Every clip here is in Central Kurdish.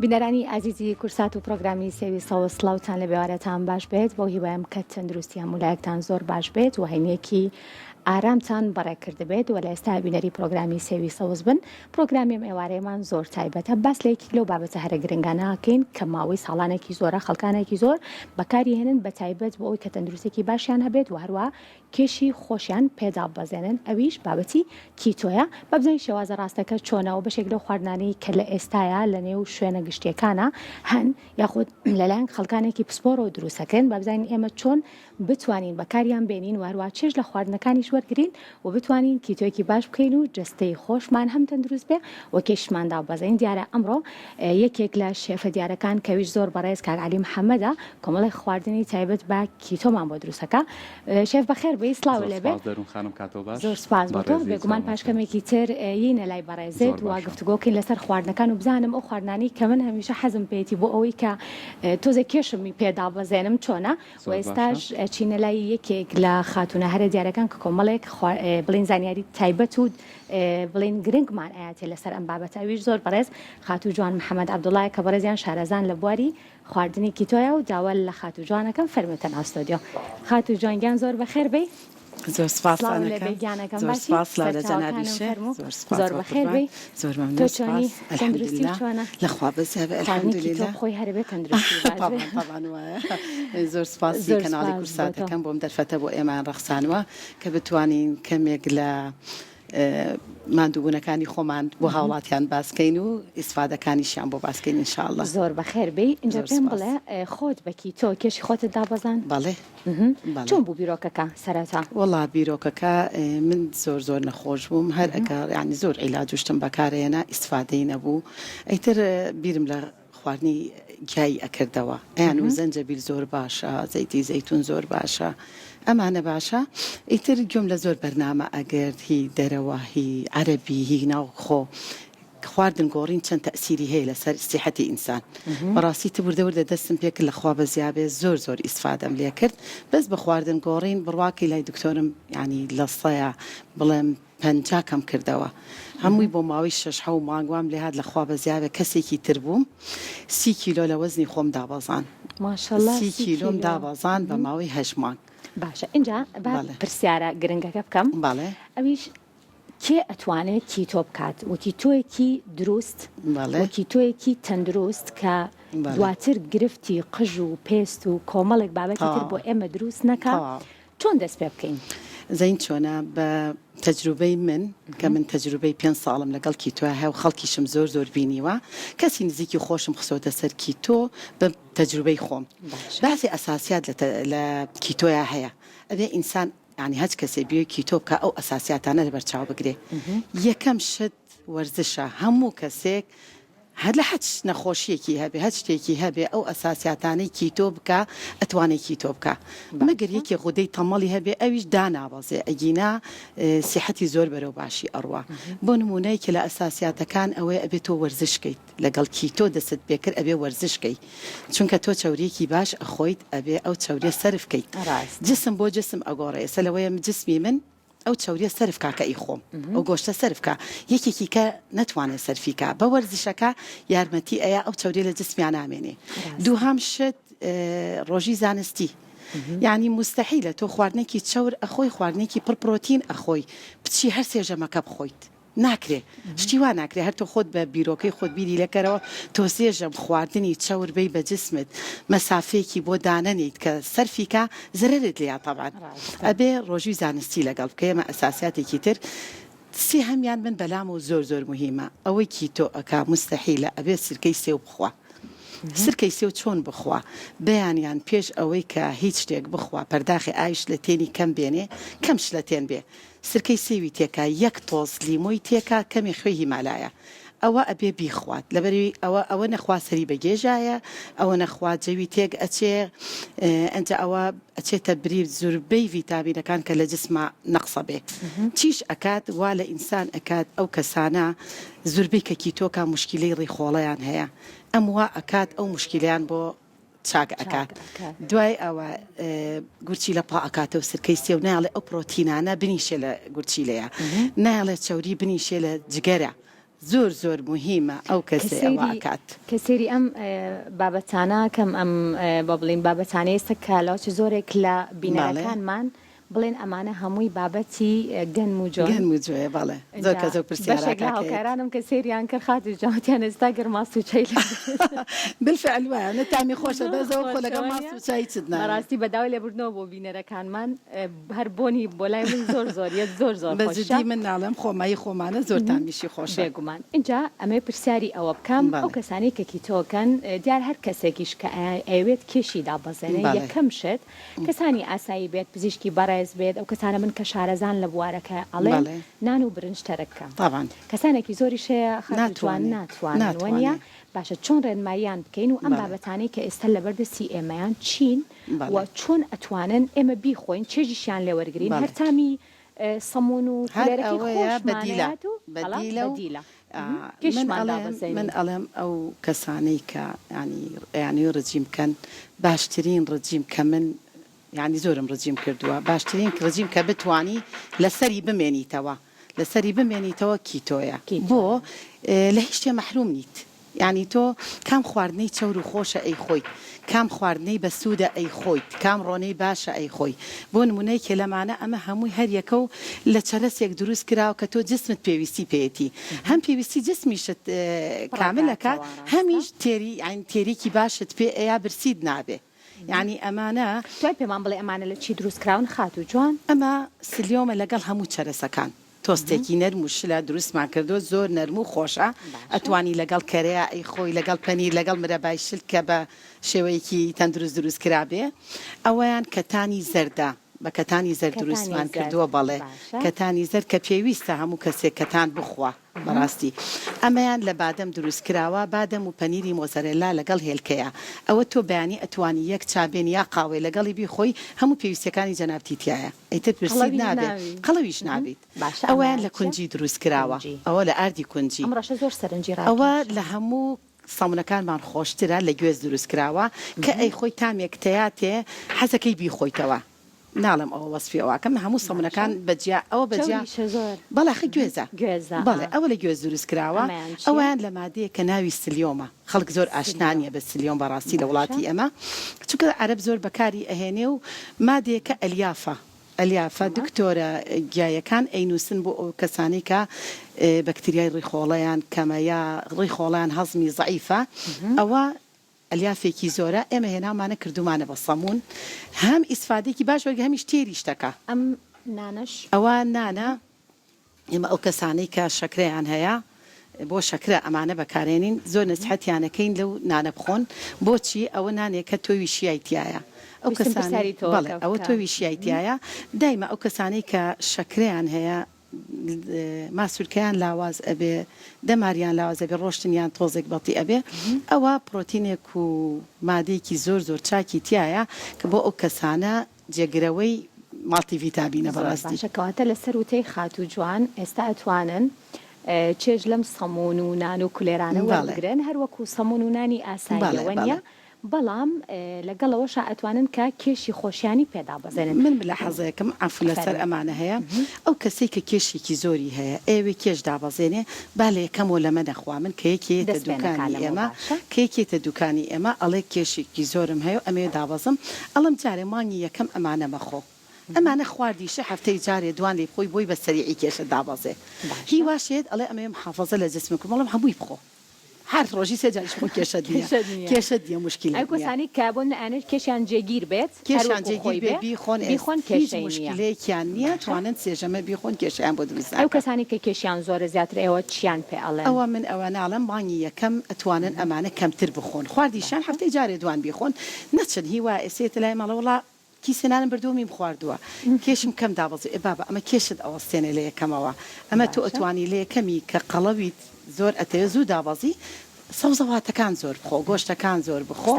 بینەرانی ئازیزی کورسات و پرۆگرامی سێوی سەوسڵاوتان لە بێوارەتان باش بێت بۆ هیوایم کە تەندروستیان مولایەکتان زۆر باش بێت و هەینێکی ئارامتان بەڕێکرد بێت و لە ئێستا بینەری پرۆگرامی سێوی سەوز بن پرۆگرامیم ئێوارەیەمان زۆر تایبەتە باس لە یەکێک لەو بابەتە هەرە گرنگانەکەین کە ماوەی ساڵانێکی زۆرە خەڵکانێکی زۆر بەکاری هێنن بە تایبەت بۆ ئەوی کە تەندروستێکی باشیان هەبێت و هەروە کێشی خۆشیان پێدا بەزێنن ئەویش بابەتی کیتۆیە بەبزین شێوازە ڕاستەکە چۆنەوە بەشێک لەو خواردنانی کە لە ئێستاە لە نێو شوێنە گشتیەکانە هەن یاخود لەلایەن خەڵکانێکی پسپۆڕ و دروستەکەن بەبزانین ئێمە چۆن بتوانین بەکاریان بێنین وهروە چێژ لە خواردنەکانیش وەرگین و بتوانین کیتۆیەکی باش بکەین و جستەی خۆشمان هەم تەندروست بێ و کێشماندا بەزین دیارە ئەمڕۆ یەکێک لە شێفە دیارەکان کەویش زۆر بەڕێز کاک عەلی محەممەدە کۆمەڵی خواردنی تایبەت بە کیتۆمان بۆ دروستەکە شێف بەخێر بێ سلااو لێبێ زۆر سپاس بۆ تۆ بێگومان پاشکەمێکی تر یینە لای بەڕێزێت و گفتوگۆکەین لەسەر خواردنەکان و بزانم ئەو خواردنانی کە من هەمیشە حەزم پێێتی بۆ ئەوەی کە تۆزە کێشمی پێدا بەزێنم چۆنە و ئێستاش چینە لای یەکێک لە خاتونە هەرە دیارەکان کە کۆمەڵێک بڵین زانیاری تایبەت و بڵین گرنگمان ئاەتێ لەسەر ئەم بابەتەویش زۆر بەڕێز خاتو جوان محەممەد عەبدوڵای کە بەڕێزیان شارەزان لە بواری خواردنی کیتۆیە و داوا لە خاتو جوانەکەم فەرمێتە ناستۆدیۆ خاتو جوانگیان زۆر بەخێر بێ زۆر سپاس لە جەنابیشە زۆر بەخێر بێ تۆ چۆنی تەندروستی چۆنە لەخوا بەزیابێ ئەلحەمدولیلا خۆی هەربێت تەندروستی زۆر سپاسی کەناڵی کورساتەکەم بۆم دەرفەتە بۆ ئێمان ڕەخسانوە کە بتوانین کەمێک لە ماندووبوونەکانی خۆمان بۆ هاوڵاتیان باسکەین و ئیسفادەکانیشیان بۆ باسکەین انشاءالله زۆر بەخێر بێ اینجا پێم بڵێ خۆت بەکی تۆ کێشی خۆتت دابەزان بەڵێ چۆن بوو بیرۆکەکە سەرەتا وەڵا بیرۆکەکە من زۆر نەخۆش بووم هەر ئەگە یعنی زۆر عیلاج وشتم بەکارێنە ئیسفادەی نەبوو ئەیتر بیرم لە خواردنی گیایی ئەکردەوە ئەیان و زەنجەبیل زۆر باشە زەیتی زەیتون زۆر باشە ئەمانە باشە ئیتر گوێم لە زۆر بەرنامە ئەگرد هی دەرەوە هی عەرەبی هی ناوخۆ خواردن گۆڕین چەند تەسیری هەیە لەسەر سیحەتی ئینسان بەڕاستی تبوردەوردە دەستم پێکرد لەخوا بەزیابێ زۆر ئیسفادەم لێ کرد بەس بە خواردن گۆڕین بڕواکەی لای دکتۆرم ینی لە سەیە بڵێم 50 کەم کردەوە هەمووی بۆ ماوەی 6 مانگوام لێ هات لەخوا بەزیابێ کەسێکی تر بووم 30 کیلۆ لە وەزنی خۆم دابەزان ماشەڵڵا 30 کیلۆم دابەزان بە ماوەی 8 مانگ باشە اینجا پرسیارە گرنگەکە بکەم باڵێ ئەویش کێ ئەتوانێت کیتۆ بکات وەکی تۆیەکی دروست وەکی تۆیەکی تەندروست کە دواتر گرفتی قژ و پێست و کۆمەڵێک بابەتی تر بۆ ئێمە دروست نەکە چۆن دەست پێ بکەین زین چۆنە بە تەجروبەی من کە من تەجروبەی 5 ساڵم لەگەڵ کیتۆ هەیە و خەڵکیشم زۆر بینیوە کەسی نزیکی خۆشم خسۆتە سەر کیتۆ بە تەجروبەی خۆم باسی ئەساسیات لە کیتۆیا هەیە ئەبێ ئینسان ینی هەچ کەسێ بێ کیتۆ بکە ئەو ئەساسیاتانە لەبەرچاو بگرێ یەکەم شت وەرزشە هەموو کەسێک هەر لە هەچ نەخۆشیەکی هەبێ هەچ شتێکی هەبێ ئەو ئەساسیاتانەی کیتۆ بکە ئەتوانێت کیتۆ بکە مەگەر یەکی غودەی تەمەڵی هەبێ ئەویش دانابەزێ ئەگینا سیحەتی زۆر بەرەو باشی ئەڕوا بۆ نمونەیەکی لە ئەساسیاتەکان ئەوەیە ئەبێ تۆ وەرزشکەیت لەگەڵ کیتۆ دەست پێکرد ئەبێ وەرزشکەی چونکە تۆ چاوریەکی باش ئەخۆیت ئەبێ ئەو چاوریە سەرفکەیت جسم بۆ جسم ئەگۆڕێ ئێستا لەوەیە جسمی من ئەو چاوریە سەرف کاکە ئی خۆم ئەو گۆشتە سەرفکە یەکێکی کە نەتوانێت سەرفیکە بە وەرزشەکە یارمەتی ئەیە ئەو چاوریە لە جسمیان نامێنێ دووهام شت ڕۆژی زانستی یعنی مستحیلە تۆ خواردنێکی چاور ئەخۆی خواردنێکی پڕ پرۆتین ئەخۆی بچی هەر سێژەمەکە بخۆیت ناکرێ شتیوا ناکرێ هەر تۆ خۆت بە بیرۆکەی خۆت بیری لەکەرەوە تۆ سێژەم خواردنی چاور بی بە جسمت مەسافەیەکی بۆ دانەنیت کە سەرفیکە زررت لێ تەبان ئەبێ ڕۆژی زانستی لەگەڵ بکە ئێمە ئەساسیاتێکی تر سی هەمیان من بەلام و زۆر مهمە ئەوەی کیتۆ ئەکا مستحیلە ئەبێ سرکەی سێو بخوا سرکەی سێو چۆن بخوا بەیانیان پێش ئەوەی کە هیچ شتێک بخوا پەرداخی ئاویش لە تێنی کەم بێنێ کەمش لە تێن بێ سرکەی سێوی تێکا یەک تۆز لیمۆی تێکا کەمی خوێ هیمالایە ئەوە ئەبێ بیخوات لەبەروی ئەوە نەخوا سەری بەگێژایە ئەوە نەخوا جەوی تێک ئەچێ ئەنجە ئەوە ئەچێتە بریر زوربەی ڤیتامینەکان کە لە جسمە نەقسە بێ چیش ئەکات وا لە ئینسان ئەکات ئەو کەسانە زوربەی کە کیتۆکە مشکلەی ڕێخۆڵەیان هەیە ئەم وا ئەکات ئەو مشکلیان بۆ چاک ئەکات دوای ئەوە گورچی لە پا ئەکاتە و سرکەی سێو ناڵێ ئەو پرۆتینانە بنیشێ لە گورچی لەیە ناڵێت چاوری بنیشێ لە جگەرە زۆر مهمە ئەو کەسێ ئەوکات کە سێری ئەم بابەتانە کەم ئەم بە بڵین بابەتانەی سەکالاوچ زۆرێک لە بینەکانمان بڵێن ئەمانە هەمووی بابەتی گەنم و جۆیە باڵێ زۆر کە زۆر پرسیارەکەکارانم کە سێریان کرد خات و جاوتیان ئێستا گەرماس و چای بالفعل وایە نەتامی خۆشە بەزەوە خۆ لەگەڵ ماس و چای چت بەڕاستی بەداوای لێبوردنەوە بۆ بینەرەکانمان هەر بۆنی بۆ لای من زۆر بەزدی من ناڵم خۆمایی خۆمانە زۆر تامیشی خۆش بێگومان اینجا ئەمێ پرسیاری ئەوە بکەم ئەو کەسانی کە کیتۆکەن دیار هەر کەسێکیش کە ئەوێت کێشی دابەزێنێ یەکەم شت کەسانی ئاسایی بێت پزیشکی بەڕێز بێت ئەو کەسانە من کە شارەزان لە بوارەکە ئەڵێ نان و برنج تەرەکە کەسانێکی زۆری شەیە ناتوانن وەنیە باشە چۆن ڕێنماییان بکەین و ئەم بابەتانەی کە ئێستا لەبەردەستی ئێمەیان چین و چۆن ئەتوانن ئێمە بیخۆین چێژیشیان لێوەرگین هەرتامی سەمون و بەدیلە من ئەڵێم ئەو کەسانەی کە ینی ڕجیم بکەن باشترین ڕجیم کە من یعنی زۆرم ڕجیم کردووە باشترین ڕجیم کە بتانی لەسەری بمێنیتەوە کیتۆیە بۆ لە هیچ شتێ مەحروم نیت یعنی تۆ کام خواردنەی چەور و خۆشە ئەی خۆیت کام خواردنەی بەسوودە ئەی خۆیت کام ڕۆنەی باشە ئەی خۆی بۆ نمونەی کە لەمانە ئەمە هەمووی هەر یەکە و لە چەرەسێک دروست کراوە کە تۆ جسمت پێویستی پێێتی هەم پێویستی جسمیشت کاملەکە هەمیش تێریکی باشت پێ ئەیا برسید نابێ یعنی ئەمانە توای پێمان بڵێ ئەمانە لە چی دروستکراون خات و جوان ئەمە سلیۆمە لەگەڵ هەموو چەرەسەکان تۆستێکی نەرم و شلە دروستمان کردو زۆر نەرم و خۆشە ئەتوانی لەگەڵ کەرەیە ئەی خۆی لەگەڵ پەنیر لەگەڵ مرەبای شل کە بە شێوەیەکی دروست کرابێ ئەوەیان کەتانی زەردە بە کەتانی زەر دروستمان کردووە بەڵێ کەتانی زەر کە پێویستە هەموو کەسێک کەتان بخوا بەڕاستی ئەمەیان لە بادەم دروست کراوە بادەم و پەنیری مۆزەرێلا لەگەڵ هێلکەیە ئەوە تۆ بەیانی ئەتوانی یەک چابێن یا قاوەی لەگەڵی بیخۆی هەموو پێویستەکانی جەنابتیتیایە ئەیتر پرسید نابێت قەڵەویش نابێت ئەویان لە کونجی دروست کراوە ئەوە لە ئاردی کونجی ئەوە لە هەموو سەمونەکانمان خۆشترە لە گوێز دروست کراوە کە ئەی خۆی تامێک تەیاتێ حەزەکەی بیخۆیتەوە ناڵم ئەوە وەسفیەوەکەم هەموو سەمونەکان بەجیا ئەوە بەجیا بەڵاخی گوێزە بەڵێ ئەوە لە گوێز دروست کراوە ئەویان لە مادەیە کە ناوی سلیۆمە خەڵک زۆر ئاشنانیە بە سلیۆم بەڕاستی لە وڵاتی ئەمە چونکە عەرەب زۆر بەکاری ئەهێنێ و مادەیەکە ئەلیافە دکتۆرە گیایەکان ئەینووسن بۆ ئەو کەسانی کە بەکتریای ڕیخۆڵەیان کەمەیە ڕیخۆڵیان هەزمی زەعیفە ئەوە ئەلیافێکی زۆرە ئێمە هێنامانە کردومانە بە سەمون هەم ئیسفادێکی باش وەرگە هەمیش تێریش دەکا ئەم نانەش ئەوە نانە ئێمە ئەو کەسانەی کە شەکرەیان هەیە بۆ شەکرە ئەمانە بەکارێنین زۆر نسحەتیانەکەین لەو نانە بخۆن بۆچی ئەوە نانێکە تۆوی شیایتیایە ئەو کەسانی ئەوە تۆوی شیایتیایە دایمە ئەو کەسانەی کە شەکرەیان هەیە ماسوولکەیان لاواز ئەبێ دەماریان لاواز ئەبێ ڕۆشتنیان تۆزێک بەڵتی ئەبێ ئەوە پرۆتینێک و مادەیەکی زۆر چاکی تایە کە بۆ ئەو کەسانە جێگرەوەی ماڵتی ڤیتامینە بەڕاستی کەواتە لەسەر وتەی خات و جوان ئێستا ئەتوانن چێژ لەم سەمون و نان و کولێرانە وەربگرن هەروەکو سەمون و نانی ئاساییەوە نیە بەڵام لەگەڵەوەش ئەتوانن کە کێشی خۆشیانی پێدا بەزێنن من بلە حەزەکەم ئەف لەسەر ئەمانە هەیە ئەو کەسێک کە کێشێکی زۆری هەیە ئێوێ کێش دابەزێنێ با لە یەکەمەوە لەمە نەخوا من کە یەکێتە دوکانی ئێمە کە یەکێتە دوکانی ئێمە ئەڵێ کێشێکی زۆرم هەیە ئەمێ دابەزم ئەڵم جارێ مانگی یەکەم ئەمانە مەخۆ ئەمانە خواردیشە هەفتەی جارێ دوان لێ خۆی بۆی بە سەریعی کێشە دابەزێ هیواشێت ئەڵێ ئەمێ محافەزە لە جسمم بەڵام هەمووی بخۆ هەر ڕۆژی سێجارش بۆ کێشە دیە مشکلی ئەو کەسانی کە بۆ ئەنێت کێشیان جێگیر بێت کێشیان جێگیر بێت بیخۆن مشکلەیەکیان نییە توانن سێژەمە بیخۆن کێشیان بۆ دروست ئەو کەسانی کە کێشیان زۆرە زیاتر ئێوە چیان پێ ئەڵێن ئەوە من ئەوە ناڵم مانگی یەکەم ئەتوانن ئەمانە کەمتر بخۆن خواردیشان هەفتەی جارێ دوان بیخۆن نەچن هیوا ئێسێتە لای مەڵەوەڵا کیسێنانم بردومیم خواردووە کێشم کەم دابەزی بابە ئەمە کێشت ئەوەستێنێ لە یەکەمەوە ئەمە تۆ ئەتوانی لە یەکەمی کە قەڵەویت زۆر ئەتەوێ زوو دابەزی سەوزەواتەکان زۆر بخۆ گۆشتەکان زۆر بخۆ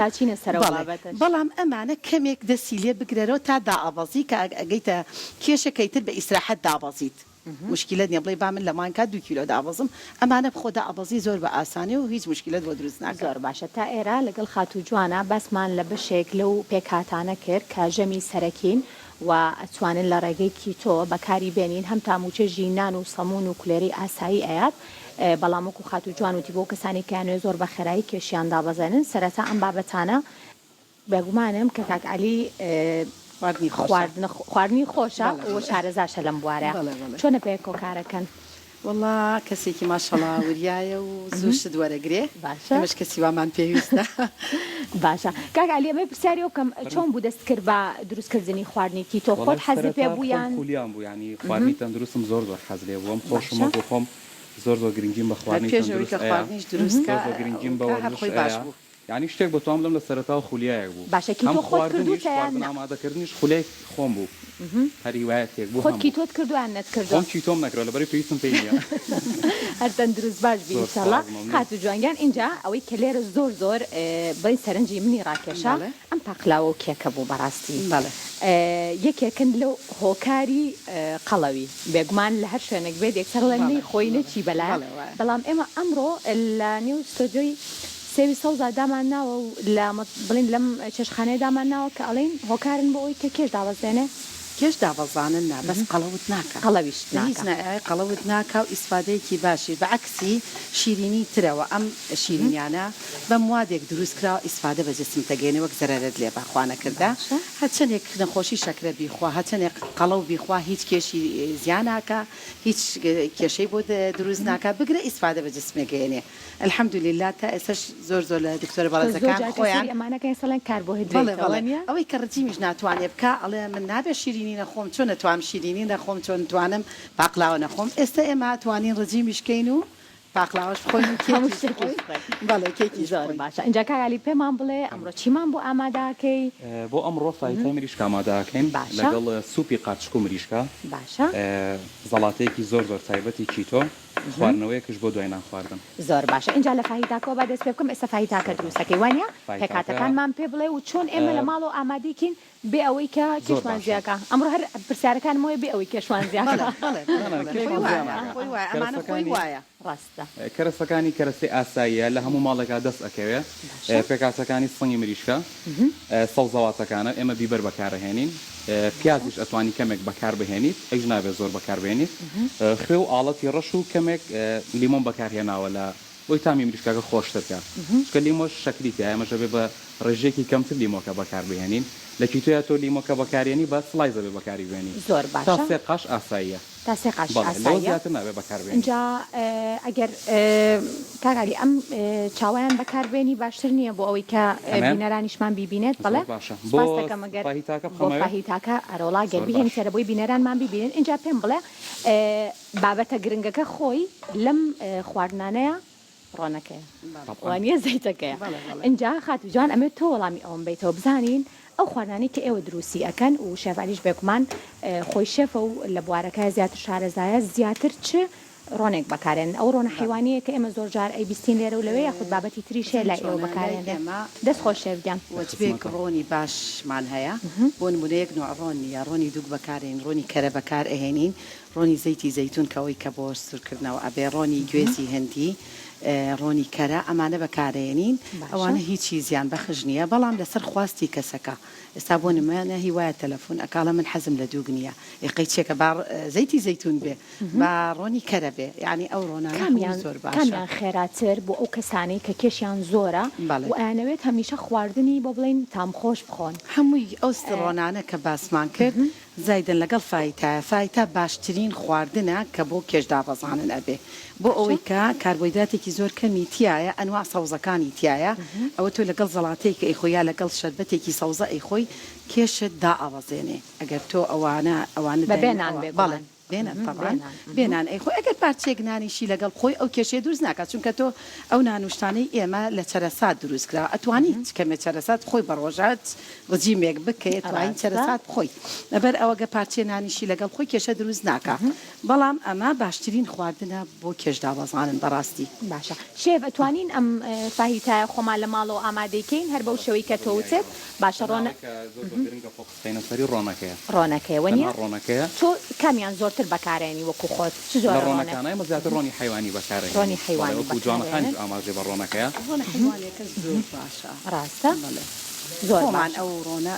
بەڵام ئەمانە کەمێک دەسی لێ بگرێرەوە تا دائەبەزی کە ئەگەیتە کێشەکەیتر بە ئیسراحەت دابەزیت مشکلت نییە بڵێ با من لە مانکە 2 کیلۆ دابەزم ئەمانە بخۆ دائەبەزی زۆر بە ئاسانی و هیچ مشکلت بۆ دروست ناکات زۆر باشە تا ئێرە لەگەڵ خات و جوانە بەسمان لە بەشێک لەو پێکهاتانە کرد کە ژەمی سەرەکین و ئەتوانن لە ڕێگەی کیتۆ بەکاری بێنین هەم تاموچێژی نان و سەمون و کولێری ئاسایی ئەیات بەڵام وەکو خاتو جوان وتی بۆ کەسانی کەیانوێ زۆر بە خێرایی کێشیان دابەزێنن سەرەتا ئەم بابەتانە بێگومانم کە کاک عەلی خواردنی خۆشە و شارەزاشە لەم بوارەیە چۆنە پێ کۆکارەکەن والله کەسێکی ماشەڵا وریایە و زووشت وەرەگرێ ئەمەش کەسی وامان پێویستە باشە کاک عەلی ئەمە پرسیاری وکەم چۆن بوو دەست کرد بە دروستکردنی خواردنی کیتۆ خۆت حەزی پێ بوو یان کولیان بوو ینی خواردنی تەندروستم زۆر حەز لێ بووم خۆشم بۆ خۆم زۆر گرنگیم بە خواردنی دروستکە گرنگیم بە وەرزش یعنی شتێک بە توام لەم لە سەرەتا و خولیایەک بوو باشە کیتۆ خۆت کردووتە یان ئامادەکردنیش خولەی خۆم بوو هەر هیوایەتێک بوو خۆت کیتۆت کردو یان نەتکردو خۆم کیتۆم نەکرا لەبەری پێویستم پێی نییە هەر تەندروست باش بی ئینشاڵڵا خاتو جوانگیان اینجا ئەوەی کە لێرە زۆر بڵین سەرنجی منی ڕاکێشە ئەم پاقلاوە و کێکە بوو بەڕاستی یەکێکن لەو هۆکاری قەڵەوی بێگومان لە هەر شوێنێک بێت یەکسەرڵێنی خۆی نەچی بەلای بەڵام ئێمە ئەمڕۆ لە نێو ستۆدیۆی سێوی سەوزا دامان ناوە و بڵین لەم چێشخانەیە دامان ناوە کە ئەڵێن هۆکارن بۆ ئەوی کە کێش داوەزێنێ کێش دابەزانن نا بەس قەڵەوت ناکە قەڵەویش هیچ قەڵەوت ناکە و ئیسفادەیەکی باشی بەعکسی شیرینی ترەوە ئەم شیرینیانە بە موادێک دروستکراوە ئیسفادە بە جسم تەگەێنێ وەک زەرەرت لێ باخوا نەکردا هەچەندێک نەخۆشی شەکرە بیخوا هەچەندێک قەڵەو بیخوا هیچ کێشی زیان ناکە هیچ کێشەی بۆ دروست ناکە بگرە ئیسفادە بە جسمێگەێنێ الحەمدولله تا ئێستش زۆر لە دکتۆرە بەڵەزەکان خۆیان ئەمانەکە سەڵەن کاربۆهیدرێت ئەوەی کە ڕجیمیش ناتوانێت بکە ئەڵێ من نابێ شیرینی نەخۆم چۆن نەتوانم شیرینی نەخۆم چۆن توانم باقلاوە نەخۆم ئێستا ئێمە توانین ڕجیمیشکەین و باقلاوەش بخۆین بەڵێ کێکی زۆر باشە اینجا کاک عەلی پێمان بڵێ ئەمڕۆ چیمان بۆ ئامادەکەی بۆ ئەمڕۆ فایتای مریشکە ئامادەکەین لەگەڵ سوپی قاچک و مریشکە باشە زەڵاتەیەکی زۆر تایبەتی کیتۆ خواردنەوەیەکش بۆ دوای نانخواردن زۆر باشە اینجا لە فاهیتاکەوە با دەست پێ بکەم ئێستا فاهیتاکە دروستەکەی وانە پێکاتەکانمان پێ بڵێ و چۆن ئێمە لە ماڵەوە ئامادەیکین بێ ئەوەی کە کێشمان زیاکە ئەمڕۆ هەر پرسیارەکانمەوەی بێ ئەوەی کێشمان زیاکە ڕاستە کەرەسەکانی کەرەسەی ئاساییە لە هەموو ماڵێکا دەست ئەکەوێت پێکاتەکانی سەنگی مریشکە سەوزەواتەکانە ئێمە بیبەر بەکارهێنین پیازیش ئەتوانی کەمێک بەکار بهێنیت ئەیش نابێت زۆر بەکاربێنیت خوێ و ئاڵەتی ڕەش و کەمێک لیمۆن بەکارهێناوە لە بۆی تامی مریشکەکە خۆشترکە چکە لیمۆش شەکلیتە ئێمەژە بێ بە ڕێژێکی کەمتر لیمۆکە بەکاربهێنین لە کیتۆیە تۆ لیمۆکە بەکارێنی بە سڵایزە بێ بەکاری بێنی زۆر باشە تا سێ قاش ئاساییە تا سێ قاش ئاساییە نابێ بەکاربێنی اینجا ئەگەر کاک عەلی ئەم چاوایان بەکاربێنی باشتر نییە بۆ ئەوەی کە بینەرانیشمان بیبینێت بەڵێ بۆ فاهیتاکە ئەرۆڵا گەر بهێن سەرە بۆی بینەرانمان بیبینن اینجا پێم بڵێ بابەتە گرنگەکە خۆی لەم خواردنانەیە ڕۆنەکەیە وانە زەیتەکەیە اینجا خاتو جوان ئەمێ تۆ وەڵامی ئەوم بیتەوە بزانین ئەو خواردنانی کە ئێوە دروستی ئەکەن و شێفعەلیش بێگومان خۆی شێفە و لە بوارەکە زیاتر شارەزایە زیاتر چ ڕۆنێک بەکارێن ئەو ڕۆنە حیوانیە کە ئێمە زۆر جار ئەی بیستین لێرە و لەوێ یاخود بابەتی تریش هەیە لای ئێوە بەکارێن دەست خۆش شێفگیان وەجبێک ڕۆنی باشمان هەیە بۆ نمونەیەک نوع ڕۆنی یا ڕۆنی دووک بەکارێن ڕۆنی کەرە بەکار ئەهێنین ڕۆنی زەیتی زەیتون کەەوەی کە بۆ سوورکردنەوە ئەبێ ڕۆنی گوێزی هەندی ڕۆنی کەرە ئەمانە بەکارێنین ئەوانە هیچی زیان بەخش نییە بەڵام لەسەر خواستی کەسەکە ئێستا بۆ نمانە هیوایە تەلەفۆن ئەکاڵە من حەزم لە دووگ نییە ئێقەی چێکە زەیتی زەیتون بێ با ڕۆنی کەرە بێ یعنی ئەو ڕۆنانە زۆر باشە کامیان خێراتر بۆ ئەو کەسانەی کە کێشیان زۆرە و ئەیانەوێت هەمیشە خواردنی بۆ بڵین تامخۆش بخۆن هەمووی ئەو ڕۆنانە کە باسمان کرد زایدن لەگەڵ فایتە باشترین خواردنە کە بۆ کێش دابەزانن ئەبێ بۆ ئەوەی کە کاربۆیدراتێکی زۆر کەمی تایە ئەنوا سەوزەکانی تایە ئەوە تۆ لەگەڵ زەڵاتەیەک ئەیخۆیا لەگەڵ شەربەتێکی سەوزە ئەیخۆی کێشت دائەوەزێنێ ئەگەر تۆ ئەوانە بەبێنان بێ بێنن طبعاً بێنان ئەیخۆ ئەگەر پارچێک نانیشی لەگەڵ خۆی ئەو کێشەیە دروست ناکات چونکە تۆ ئەو نانوشتانەی ئێمە لە چەرەسات دروستکرا ئەتوانیت کەمێ چەرەسات خۆی بەڕۆژات ڕجیمێک بکەیت توانین چەرەسات بخۆی لەبەر ئەوەگە پارچێ نانیشی لەگەڵ خۆی کێشە دروست ناکات بەڵام ئەمە باشترین خواردنە بۆ کێش دابەزانن بەڕاستی باشە شێف ئەتوانین ئەم فاهیتایە خۆمان لە ماڵەوە ئامادەیکەین هەر بەو شێوەی کە تۆ وچێت باشە ڕۆنەکەیە ڕۆنەکەیە تۆ کامیان زۆر تر بەکارێنی وەکو خۆت چ زۆر ڕۆنەکانای مەزیاتر ڕۆنی حیوانی بەکارێن ڕۆنی حیوانی جوانەکان ئاماژێ بە ڕۆنەکەیە ڕۆنە حیوانێکە زۆر باشە ڕاستە زۆر خۆمان باشە. ئەو ڕۆنە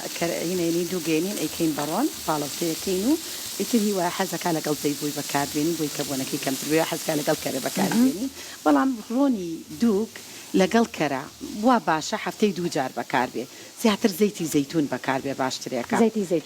هینێنی دووگەێنین ئەیکەین بەڕۆن باڵەوتەیەکەین و ئیتر هیوای حەزەکە لەگەڵ زەی بووی بەکاربێنی بۆی کە بۆنەکەی کەمتر بێ حەزکە لەگەڵ کەرە بەکاربێنی بەڵام ڕۆنی دووک لەگەڵ کەرە وا باشە هەفتەی دوو جار بەکاربێ زیاتر زەیتی زەیتون بەکاربێ باشترێکە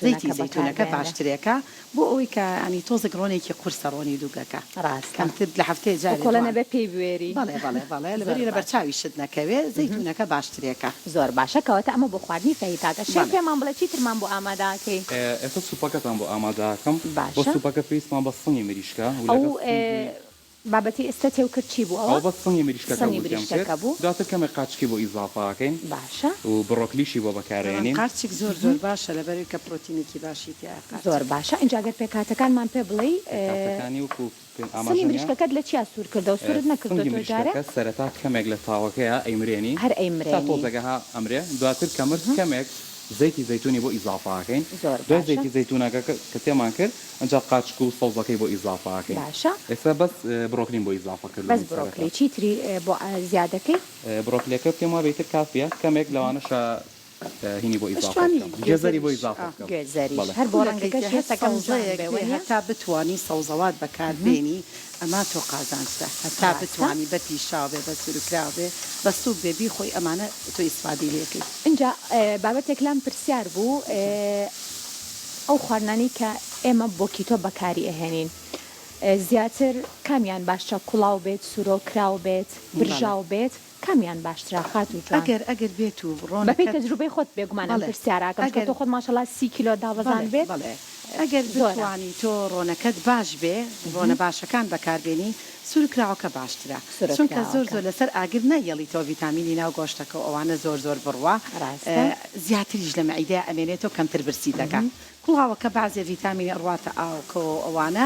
زەیتی زەیتونەکە باشترێکە بۆ ئەوەی کە ئەنی تۆزێک ڕۆنێکی قورسە ڕۆنی دووگەکە ڕاستە کەمتر لە هەفتەیە جارێ کۆڵەنە بە پێی بوێری بەڵێ بەڵێ بەڵێ لەبەری لە بەرچاوی شت نەکەوێ زەیتونەکە باشترێکە زۆر باشە کەواتە ئەمە بۆ خواردنی فەیتاکە شێ پێمان بڵێ چیترمان بۆ ئامادەکەی ئێستا سوپەکەتان بۆ ئامادەکەم باشە. بۆ سوپەکە پێویستمان بە سنگی مریشکە و ئەو لەگەڵ بابەتی ئێستا تێو کرد چی بوو ئەو ئەوە بە سنگی مریشکەکە سنگی بوو تێم مریشکەکە کرد بوو. دواتر کەمێک قاچکی بۆ ئیزافاکەین باشە و بڕۆکلیشی بۆ بەکارێنین قارچێک زۆر زۆر باشە لەبەری کە پرۆتینێکی باشی تیا زۆر باشە اینجا گەر پێکاتەکانمان پێ بڵێ کاتەکانی وەکو سنی ئاماژەیە مریشکەکەت لە چیا سوور کردەوە سوورت نەکردو تۆ جارێ سەرەتا کەمێک لە تاوەکەیە ئەیمرێنی هەر تا ئەیمرێنی تۆزەگەها ئەمرێ دواتر کەمرد کەمێک زەیتی زەیتونی بۆ ئیزافاکەین زۆر دوای باشە. زەیتی زەیتونەکە کە تێمان کرد ئەنجا قاچک و سەوزەکەی بۆ ئیزافاکەین باشە ئێستا بەس بڕۆکلین بۆ ئیزافە کرد بەس بڕۆکلی چیتری بۆ زیادەکەی بڕۆکلەکە پێم وا بێتر کافیە کەمێک لەوانەشە هینی بۆ ئیزافە گێزەری بۆ ئیزافە گوێزەری هەر بۆ ڕەنگەکەش هێستەکەم هەتا بتوانی سەوزەوات بەکاربێنی ئەما تۆ قازانسە هەتا بتوانی بە پیشاوێ بە سوورکراوێ بە سووک بێبی خۆی ئەمانە تۆ ئیسفادی لێکەی اینجا بابەتێک لام پرسیار بوو ئەو خواردنانی کە ئێمە بۆ کیتۆ بەکاری ئەهێنین زیاتر کامیان باشترە کوڵاو بێت سوورۆکراو بێت برژاو بێت کامیان باشترە خات و جوان ئەگەر بێت و ڕۆن بەپێی تەجروبەی خۆت بێگومانم پرسیاراکەم کە تۆ خۆت ماشەڵا 30 کیلۆ داوەزان بێت ئەگەر بتوانی تۆ ڕۆنەکەت باش بێ ڕۆنە باشەکان بەکاربێنی سوورکراوەکە باشترە چونکە زۆر زۆر لەسەر ئاگر نەیەڵی تۆ ڤیتامینی ناو گۆشتەکە و ئەوانە زۆر زۆر بڕوە زیاتریش لە مەعیدەیە ئەمێنێتەوە کەمتر برسی دەکات کوڵاوەکە بازێ ڤیتامینی ئەڕواتە ئاوکە ئەوانە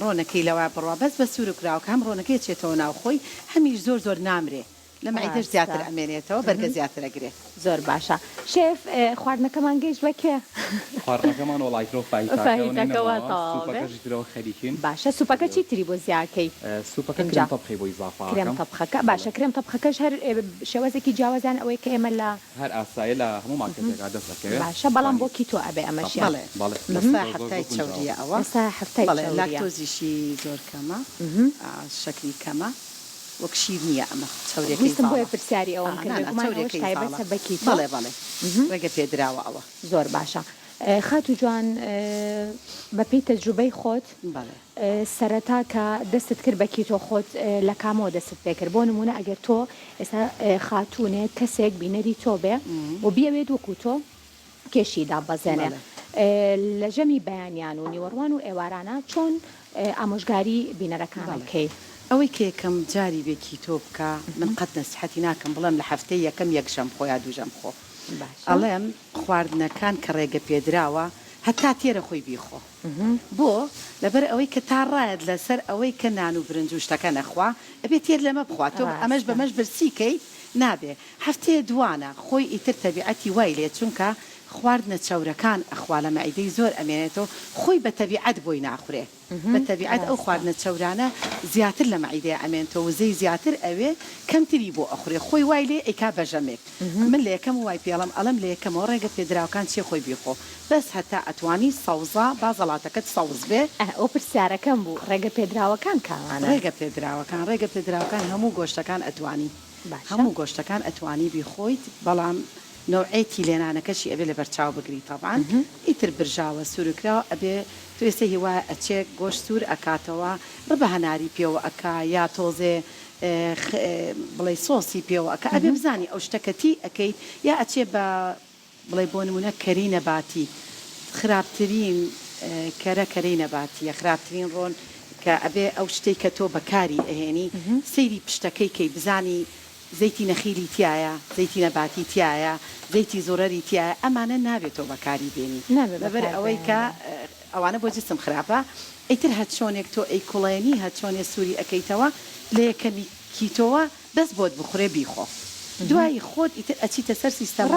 ڕۆنەکەی لەوە بڕوا بەس بە سوورکراوەکە هەم ڕۆنەکەی چێتەوە ناوخۆی هەمیش زۆر زۆر نامرێ لە مەعیدەش زیاتر ئەمێنێتەوە بەرگە زیاتر ئەگرێت زۆر باشە شێف خواردنەکەمان گەیشت بەکێ خواردنەکەمان وڵای تۆ فایتەکەەوە خەریکین باشە سوپەکە چی تری بۆ زیاکەی سوپەکە کرێم تەبخی بۆ ئیزافە کرێم تەبخەکە باشە کرێم تەبخەکەش هەر شێوەزێکی جیاوازان ئەوەی کە ئێمە لە هەر ئاسایی لە هەموو مارکێتێکا دەست دەکەوێت باشە بەڵام بۆ کیتۆ ئەبێ ئەمەشی لەسا هەفتای چاوریە ئەوە هەفتای لاکتۆزیشی زۆر کەمە شەکری کەمە وەک شیر نییە ئەمە چاورێکی ویستم بۆیە پرسیاری ئەوم کردێک تایبەتە بەکی بەڵێ بەڵێ ڕێگە پێدراوە ئەوە زۆر باشە خات و جوان بەپێی تەجروبەی خۆت سەرەتا کە دەستت کرد بە کیتۆ خۆت لە کامەوە دەست پێ کرد بۆ نمونە ئەگەر تۆ ئێستا خاتوونێت کەسێک بینەری تۆ بێ و بیاوێت وەکو تۆ کێشی دابەزێنێ لە ژەمی بەیانیان و نیوەڕوان و ئێوارانە چۆن ئامۆژگاری بینەرەکانەکەی ئەوەی کێکم جاری بێکی تۆ بکە من قەت نەسیحەتی ناکەم بڵێم لە هەفتەی یەکەم یەکشەم خۆ یا دووژەم خۆ ئەڵێم خواردنەکان کە ڕێگە پێدراوە هەتا تێرە خۆی بیخۆ بۆ لەبەر ئەوەی کە تا ڕایەت لەسەر ئەوەی کە نان و برنج و شتەکە نەخوا ئەبێ تێر لەمە بخواتەوە ئەمەش بەمەش برسیکەی نابێ هەفتەیە دوانە خۆی ئیتر تەبیعەتی وای لێ چونکە خواردنە چەورەکان ئەخوا لە مەعیدەی زۆر ئەمێنێتەوە خۆی بە تەبیعەت بۆی ناخورێ بە تەبیعەت ئەو خواردنە چەورانە زیاتر لە مەعیدەیە ئەمێنێتەوە وزەی زیاتر ئەوێ کەمتری بۆ ئەخورێ خۆی وای لێ ئەیکا بەژەمێک من لە یەکەم وای پێڵم ئەڵم لە یەکەمەوە ڕێگە پێدراوەکان چێ خۆی بیخۆ بەس هەتا ئەتوانی سەوزا بازەڵاتەکەت سەوز بێ ئەو پرسیارەکەم بوو ڕێگە پێدراوەکان کاوانە ڕێگە پێدراوەکان هەموو گۆشتەکان ئەتوانی هەموو گۆشتەکان ئەتوانی بیخۆیت بەڵام نوعێتی لێنانەکەشی ئەبێ لە بەرچاو بگری تاوان ئیتر برژاوە سوورکراوە ئەبێ توێسە هیوا ئەچێک گۆشت سوور ئەکاتەوە ڕبە هەناری پێوە ئەکا یا تۆزێ بڵێ سۆسی پێوە ئەکە ئەبێ بزانی ئەو شتەکەتی ئەەکەیت یا ئەچێ بە بڵێ بۆ نمونە کەری نەباتی خراپترین کەرەی نەباتیە خراپترین ڕۆن کە ئەبێ ئەو شتێک کە تۆ بەکاری ئەهێنی سەیری پشتەکەی کەی بزانی زەیتی نەخیلی تایە زەیتی نەباتی تایە زەیتی زۆرەری تایە ئەمانە نابێتەوە بەکاری بێنی لەبەر ئەوەی کە ئەوانە بۆ جسم خراپە ئیتر هەت چۆنێک تۆ ئەی کوڵێنی هەت چۆنێ سووری ئەەکەیتەوە لە یەکەمی کیتۆوە بەس بۆت بخورێ بیخۆ دوای خۆت ئەچیتە سەر سیستەم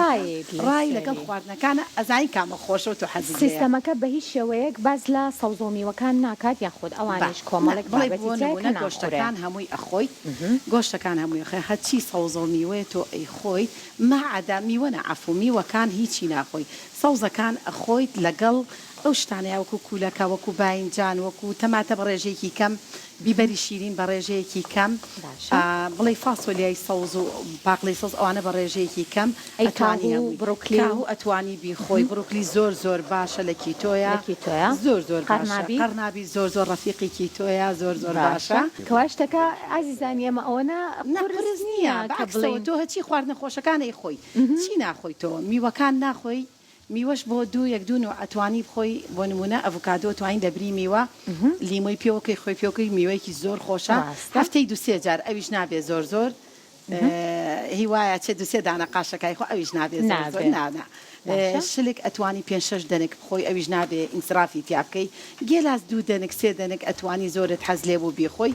ڕای لەگەڵ خواردنەکانە ئەزای کامە خۆشە و تۆ حەزی لێیە. سیستەمەکە بە هیچ شێوەیەک باز لە سەوز و میوەکان ناکات یاخود ئەوانش کۆمەڵێک بڵێ گۆشتەکان هەمووی ئەخۆی گۆشتەکان هەمووی خێ هەچی سەوز و میوەیە تۆ ئەیخۆی مەعەدا میوە نەعەفو میوەکان هیچی ناخۆی سەوزەکان ئەخۆیت لەگەڵ ئەو شتانەیە وەکو کولەکە وەکو باینجان وەکو تەماتە بە ڕێژەیەکی کەم بیبەری شیرین بە ڕێژەیەکی کەم بڵێ فاسۆلیای سەوز و باقلەی سەوز ئەوانە بە ڕێژەیەکی کەم ئەتوانی بڕۆکلی و ئەتوانی بیخۆی بڕۆکلی زۆر باشە لە کیتۆیە زۆر باشە قەرنابی زۆر ڕەفیقی کیتۆیە زۆر باشە کەواشتەکە ئازیزانی ئەمە ئەوەنە نەپرز نییە کە بڵێ تۆ هەچی خواردنە خۆشەکانی خۆی چی ناخۆی تۆ میوەکان ناخۆی میوەش بۆ یەک دوو و ئەتوانی بخۆی بۆ نمونە ئەڤۆکادۆ توانین دەبری میوە لیمۆی پێوەکەی خۆی پێوەکەی میوەیەکی زۆر خۆشە هەفتەی دوسێ جار ئەویش نابێ زۆر هیوایە چێ دوسێ دانە قاشەکەی خۆ ئەویش نابێ زۆر نانا شلێک ئەتوانی 5-6 دەنێک بخۆی ئەویش نابێ ئینسرافی تیا بکەی گێلاس 2 دەنێک 3 دەنێک ئەتوانی زۆرت حەز لێ بوو بیخۆی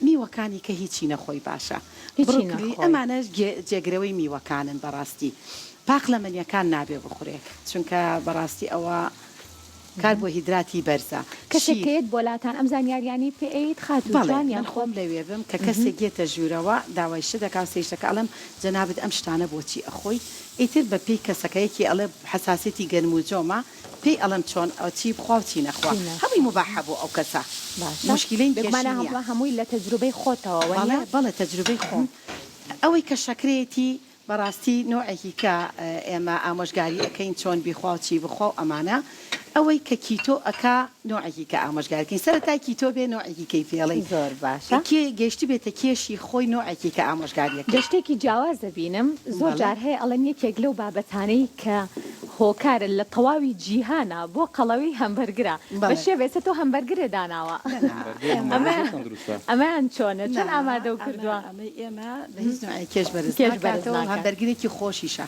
میوەکانی کە هیچی نەخۆی باشە ئەمانەش جێگرەوەی میوەکانن بەڕاستی پاق لە منیەکان نابێ بخورێ چونکە بەڕاستی ئەوە کار بۆ هیدراتی بەرزە کەسێکێت بۆلاتان ئەم زانیاریانی پێیت خاتوان خۆم لەوێ بم کە کەسێک گێتە ژوورەوە داوای ش دەکا سێشەکە ئەڵم جەنابەت ئەم شتانە بۆچی ئەخۆی ئیتر بە پێی کەسەکەیەکی ئەڵێ حساسێتی گەرم و جۆمە پێی ئەڵم چۆن ئەو چی بخوا و چی نەخوا هەمووی مباحە بۆ ئەو کەسە مشکلەی هەمووی لە تەجروبەی خۆتەوە بەڵێ تەجروبەی خۆم ئەوەی کە شەکرێتی بەڕاستی نوعێکی کە ئێمە ئامۆژگاری ئەەکەین چۆن بیخوا و چی بخوا و ئەمانە ئەوەی کە کیتۆ ئەکا نوعێکی کە ئامۆژگارکەین سەرەتای کیتۆ بێ نوعێکی کەیفێڵی زۆر باشە گەشتی بێتە کێشی خۆی نوعێکی کە ئامۆژگاریەکە گەشتێکی جیاواز دەبینم زۆر جار هەیە ئەڵەن یەکێک لەو بابەتانەی کە هۆکارن لە تەواوی جیهانە بۆ قەڵەوی هەمبەرگرە بەشێ بێتە تۆ هەمبەرگرێ داناوە ئەمەیان چۆنە چەند ئامادە و کردووە ئێمە بە هیچ کێش بەرزەوە هەمبەرگرێکی خۆشیشە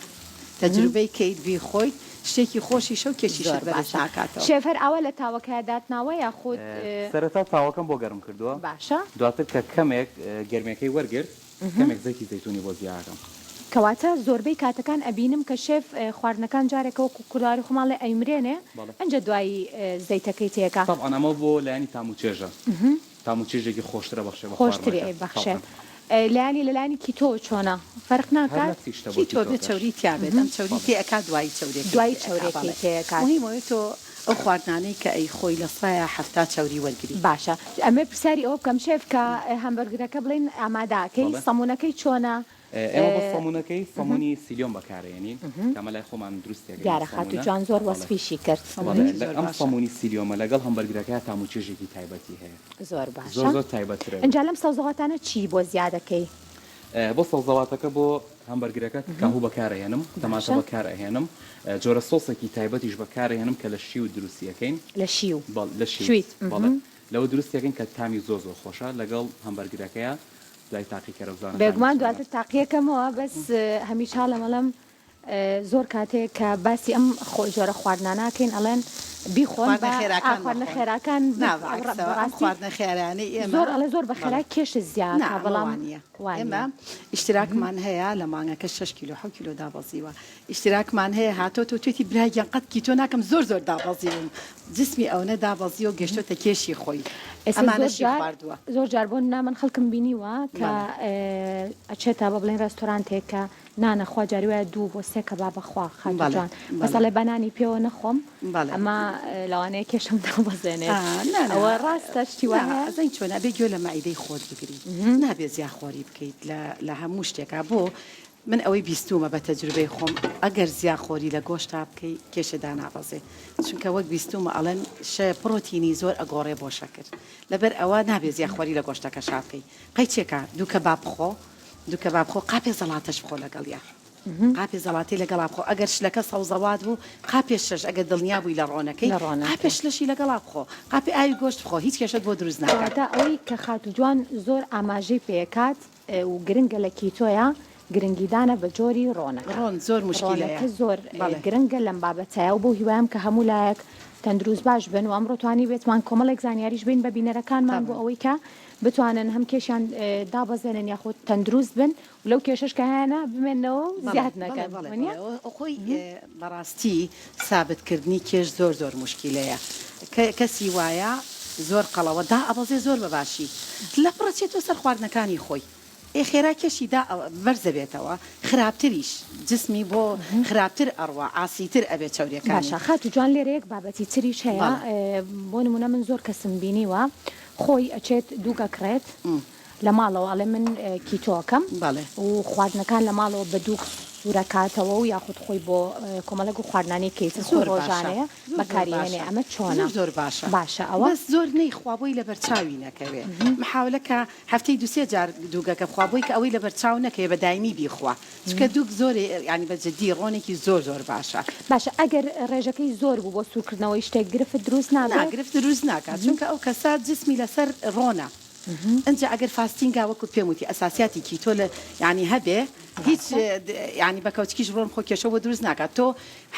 تەجروبەی کەیت بی خۆیت شتێکی خۆشی شەو کێشی زۆر بەرز ناکاتەوە شێفەر ئەوە لە تاوەکە داتناوە یاخود سەرەتا تاوەکەم بۆ گەرم کردووە باشە دواتر کە کەمێک گەرمەکەی وەرگرت کەمێک زەیتی زەیتونی بۆ زیاکەم کەواتە زۆربەی کاتەکان ئەبینم کە شێف خواردنەکان جارێکەوە کوڵاری خۆماڵێ ئەیمرێنێ ئەنجە دوایی زەیتەکەی تێکا طبعا ئەمە بۆ لایانی تاموچێژە تاموچێژێکی خۆشترە بەخشێ خۆشتری بەخشێت لایانی لەلایانی کیتۆ چۆنە فەرق ناکات کیتۆ بێت چوری تیابێت ئەم چوری تێ ئەکا دوایی چورێکی تێکات مهمەوەی تۆ ئەو خواردانەی کە ئەی خۆی لە سایە هەفتا چوری وەرگری باشە ئەمە پرسیاری ئەوە بکەم شێف کە هەمبەرگرەکە بڵێن ئاماداکەی سەمونەکەی چۆنە ئێمە بە سەمونەکەی سەمونی سیلیۆن بەکارێنین کەمە لای خۆمان دروستێک یارەخات و جوان زۆر وەسفیشی کرد ئەم سەمونی سیلیۆمە لەگەڵ هەمبەرگرەکە تاموچێژێکی تایبەتی هەیە زۆر باشە زۆر تایبەترە ئەنجا لەم سەوزەڵاتانە چی بۆ زیادەکەی بۆ سەوزەڵاتەکە بۆ هەمبەرگرەکە کاهوو بەکارهێنم تەماشە بەکارهێنم جۆرە سۆسێکی تایبەتیش بەکارهێنم کە لە شی و دروستیەکەین لە شی و لە شویت لەوە دروستیەکەین کە تامی زۆر خۆشە لەگەڵ هەمبەرگرەکەیە لای تاقیکەرە بزانە بێگومان دواتر تاقیەکەمەوە بەس هەمیش هاڵەمەڵم زۆر کاتێک کە باسی ئەم جۆرە خواردناناکەین ئەڵێن بیخۆن خواردنە خێراکان خواردنە خێرانی زۆر ئەڵێ زۆر بە خێرا کێش زیاد بەڵام ئێمە ئیشتراکمان هەیە لە مانگەکە 6 کیلو 7 کیلو دابەزیوە ئیشتراکمان هەیە هاتۆ تۆ توێتی براگیان قەت کیتۆ ناکەم زۆر دابەزیوم جسمی ئەوە دابەزی و گەشتۆتە کێشی خۆی ئەمانەشی خواردووە زۆر جار بۆ من خەڵکم بینیوە کە ئەچێتە بە بڵێن ڕێستۆرانتێک کە نانەخوا جاریوایە 2 بۆ 3 کە با بەخوا خاتوجان بەسەڵێ بەنانی پێوە نەخۆم ئەمە لەوانەیە کێشم دابەزێنێت ئەوە ڕاستە شتی وایە ئەزین چۆنە بێ گوێ لە مەعیدەی خۆت بگری نابێ زیاخۆری بکەیت لە هەموو شتێکا بۆ من ئەوەی بیستومە بە تەجروبەی خۆم ئەگەر زیاخۆری لە گۆشتا بکەی کێشەدا نابەزێ چونکە وەک بیستومە ئەڵەن پرۆتینی زۆر ئەگۆڕێ بۆ شەکر لەبەر ئەوە نابێ زیاخۆری لە گۆشتەکە شاکەی قەیچێکە دوو کەباب بخۆ دوو کەباب بخۆ قاپێ زەڵاتەش بخۆ لەگەڵیا قاپی زەڵاتی لەگەڵا بخۆ ئەگەر شلەکە سەوزەوات بوو قاپێش شەش ئەگەر دڵنیا بووی لە ڕۆنەکەی قاپێش لەشی لەگەڵا بخۆ قاپی ئاوی گۆشت بخۆ هیچ کێشت بۆ دروست ناکات ئەوەی کە خاتو جوان زۆر ئاماژەی پێکات و گرنگە لە کیتۆیە گرنگیدانە بە جۆری ڕۆن زۆر مشکلەیە زۆر گرنگە لەم بابەتایە و بۆ هیوایم کە هەموو لایەک تەندروست باش بن و ئەمڕۆ توانی بێتمان کۆمەڵێک زانیاریش بین بە بینەرەکانمان بۆ ئەوەی کە بتوانن هەم کێشیان دابەزێنن یاخود تەندروست بن و لەو کێشش کە هەیەە بمێنەوە زیاد نەکەن خۆی بەڕاستی سابتکردنی کێش زۆر مشکلەیە کەسی وایە زۆر قەڵەوە دا ئەبەزێ زۆر بەباشی لە پڕەچێتەوە سەر خواردنەکانی خۆی خێرا کێشیدا بەرزە بێتەوە خراپتریش جسمی بۆ خراپتر ئەڕوا ئاسیتر ئەبێت چاوریەکان باشە خات و جوان لێرەیەک بابەتی تریش هەیە بۆ نمونە من زۆر کەسم بینیوە خۆی ئەچێت دووگەکڕێت لە ماڵەوە ئەڵێ من کیتۆکەم و خواردنەکان لە ماڵەوە بە دوو سوورەکاتەوە و یاخود خۆی بۆ کۆمەڵک و خواردنانی کەیتە زۆر ڕۆژانەیە بەکارێنێ ئەمە چۆنە زۆر باشە ئەوە زۆر نەی خوابۆی لە بەرچاوی نەکەوێت محاولەکە هەفتەی دوسێ جار دووگەکە خوابۆی کە ئەوەی لە بەرچاو نەکەوێت بە دایمی بیخوا چکە دووک زۆر ینی بەجددی ڕۆنێکی زۆر باشە ئەگەر ڕێژەکەی زۆر بوو بۆ سوورکردنەوەی شتێک گرفت دروست ناگرفت دروست ناکات چونکە ئەو کەسات جسمی لەسەر ڕۆنە ئەنج ئەگەر فاستینگا وەکو پێم وتی ئەساسیاتی کیتۆ لە ینی هەبێ هیچ ینی بەکەوتکیش ڕۆن خۆ کێشەوە دروست ناکات تۆ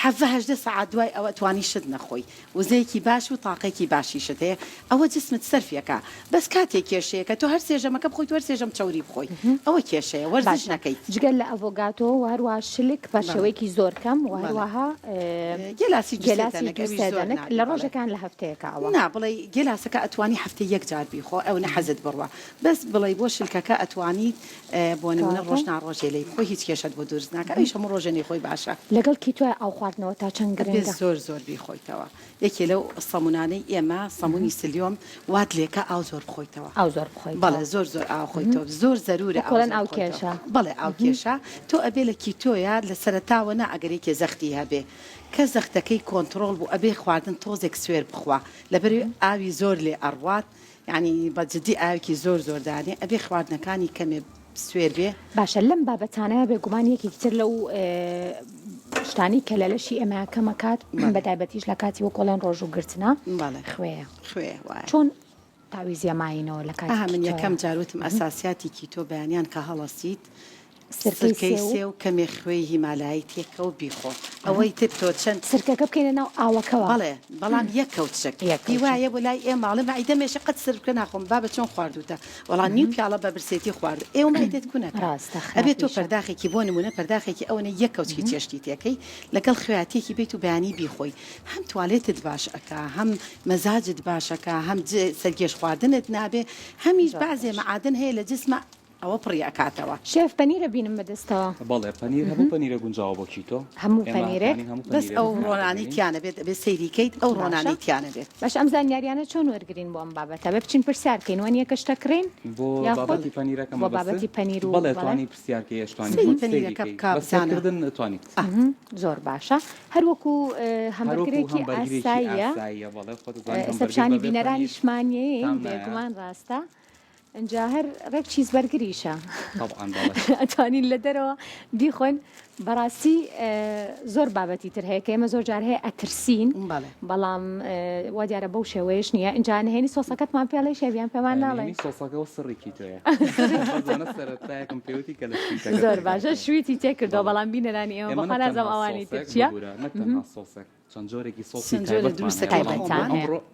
هەهدە سەعات دوای ئەوە توانی شت نەخۆی وزەیەکی باش و تاقێکی باشی شت هەیە ئەوە جسمت سەرفیەکە بەس کاتێک کێشەیە کە تۆ هەر سێژەمەکە بخۆیت وەر سێژەم چاوری بخۆی ئەوە کێشەیە وەرزش نەکەیت جگەل لە ئەڤۆگاتۆ و هەروە شلک بە شێوەیەکی زۆر کەم و هەروەها گێلاسی لە ڕۆژەکان لە هەفتەیەەکە ئەوە نا بڵێ گێلاسەکە ئەتوانی هەفتەی یەک جار بیخۆ ئەو نەحەزت بڕوە بەس بڵێ بۆ شلکەکە ئەتوانیت بۆ نمونە ڕۆژنا ڕۆژێ لێ خۆی هیچ کێشت بۆ دروست ناکە ئەویش هەموو ڕۆژێنی خۆی باشە لەگەڵ کیتۆ ئەو خواردنەوە تا چەند گرنگە زۆر بیخۆیتەوە یەکێ لەو سەمونانەی ئێمە سەمونی سلیۆم وات لێکە ئاو زۆر بخۆیتەوە ئاو زۆر بخۆیت بەڵێ زۆر ئاو خۆیتەوە زۆر زەرورە ئاو کێشە بەڵێ ئاو کێشە تۆ ئەبێ لە کیتۆیە لە سەرتاوە نا ئەگەرێکێ زەختی هەبێ کە زەختەکەی کۆنتترۆل بوو ئەبێ خواردن تۆزێک سوێر بخوا لەبەر ئاوی زۆر لێ ئەڕوات ینی بەجددی ئاوکی زۆر دانێ ئەبێ خواردنەکانی کەمێ سوێر بێ باشە لەم بابەتانەیە بێگومان یەکێکتر لەو شتانی کە لە لەشی ئێمە کەمەکات بەتایبەتیش لە کاتی وە کۆڵێن ڕۆژ و گرتنە خوێ چۆن تاویزیە ماینەوە لە کاتی من یەکەم جاروتم ئەساسیاتی کیتۆ بەیانیان کە هەڵەسیت سرکەی سێ و کەمێ خوێی هیمالایی تێکە و بیخۆ ئەوەی تر تۆ چەند سرکەکە بکەینە ناو ئاوەکەوە بەڵام یەک کەوتشک هیوایە بۆ لای ئێماڵە مەعیدە مێشە قەت سرکە ناخۆم بابە چۆن خواردوتە وەڵام نیو پیاڵە بە برسێتی خوارد ئێوە مەعیدەت کوونەکە ئەبێت تۆ پەرداخێکی بۆ نمونە پەرداخێکی ئەوەنە یەک کەوتکی چێشتی تێکەی لەگەڵ خواتێکی بیت و بەیانی بیخۆی هەم توالێتت باش ئەکا هەم مەزاجت باشەکە هەم سەرگێش خواردنت نابێ هەمیش بەعزێ مەعادن هەیە لە جسمە ئەوە پڕیەکاتەوە شێف پەنیرە بینم بەدەستەوە بەڵێ پەنیر هەموو پەنیرە گونجاوە بۆ کیتۆ هەموو پەنیرێک بەس ئەو ڕۆنانی تیانە بێت ئەبێ سەیریکەیت ئەو ڕۆنانی تیانە بێت باش ئەم زانیاریانە چۆن وەرگین بۆ ئەم بابەتە بە بچین پرسیارکەین وەنیە کەشتەکڕین بۆ بابەتی پەنیرەکەم بۆ بابەتی پەنیر و بەڵێ توانی پرسیارکە هێشتوانیکردن توانیت زۆر باشە هەروەکو هەمبەرگرێکی ئاساییە سەرپشانی بینەرانیشمانیەیە بێگومان ڕاستە ئەجا هەر ڕێک چیزبەرگریشە ئەتوانین لە دەرەوە بیخۆین بەڕاستی زۆر بابەتی تر هەیە کە ئێمە زۆر جار هەیە ئەترسین بەڵام وا دیارە بەو شێوەیەش نییە ئینجا نهێنی سۆسەکەتمان پێڵی شێویان پێمان ناڵێن سۆسەکەەوە سڕێکی تۆیە زۆر باشە شویتی تێکردەوە بەڵام بینەرانی ئێمە بەخوا نازەم ئەوانی تر چییە چەند جۆرێکی سۆسی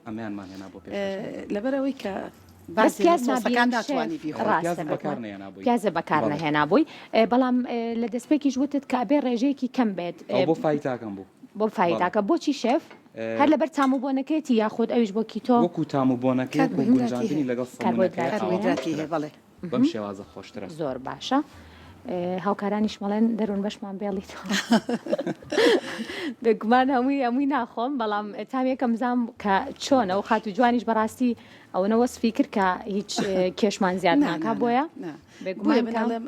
ئەمەیانمان هێنا بۆ لەبەرەوەی کە پیازە بەکار نەهێنابووی بەڵام لە دەستپێکی ژوتت کە بێ ڕێژەیەکی کەم بێت بۆ فایتاکەم بوو بۆ فایداکە بۆچی شێف هەر لەبەر تاموبۆنەکەیەتی یاخود ئەویش بۆ کیتۆ وەکو تاموبۆنەکەیت بۆ گونجاندنی لەگەڵ کاربۆهیدراتی هەیە بەڵێ بەم شێوازە خۆشترە زۆر باشە هاوکارانیش مەڵێن دەروون بەشمان بێڵیتەوە بێگومان هەمووی ناخۆم بەڵام تام یەکەم زام کە چۆنە و خات و جوانیش بەڕاستی ئەوەنە وەسفی کرد کە هیچ کێشمان زیاد ناکا بۆیە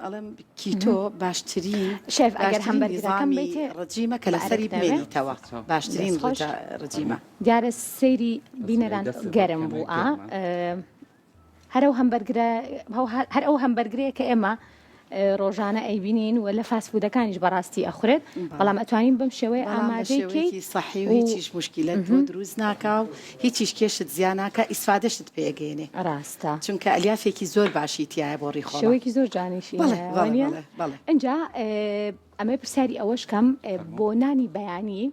ئەڵم کیتۆ باشترین شێف ئەگەر هەمبەرگەکەم ڕجیمە کە لەسەری بمێنیتەوە باشترین ڕجیمە دیارە سەیری بینەران گەرم بوو هەر ئەو هەمبەرگرەیە کە ئێمە ڕۆژانە ئەیبینین و لە فاسفودەکانیش بەڕاستی ئەخورێت بەڵام ئەتوانین بەم شێوەیە ئامادەیەکی صحی و هیچیش مشکلە تۆ دروست ناکا و هیچیش کێشت زیان ناکە ئیسفادەشت پێگەێنێ ڕاستە چونکە ئەلیافێکی زۆر باشی تایە بۆ ڕیخۆ شێوەیەکی زۆر جانیشی ئەجا ئەمە پرسیاری ئەوەشکەم بۆ نانی بەیانی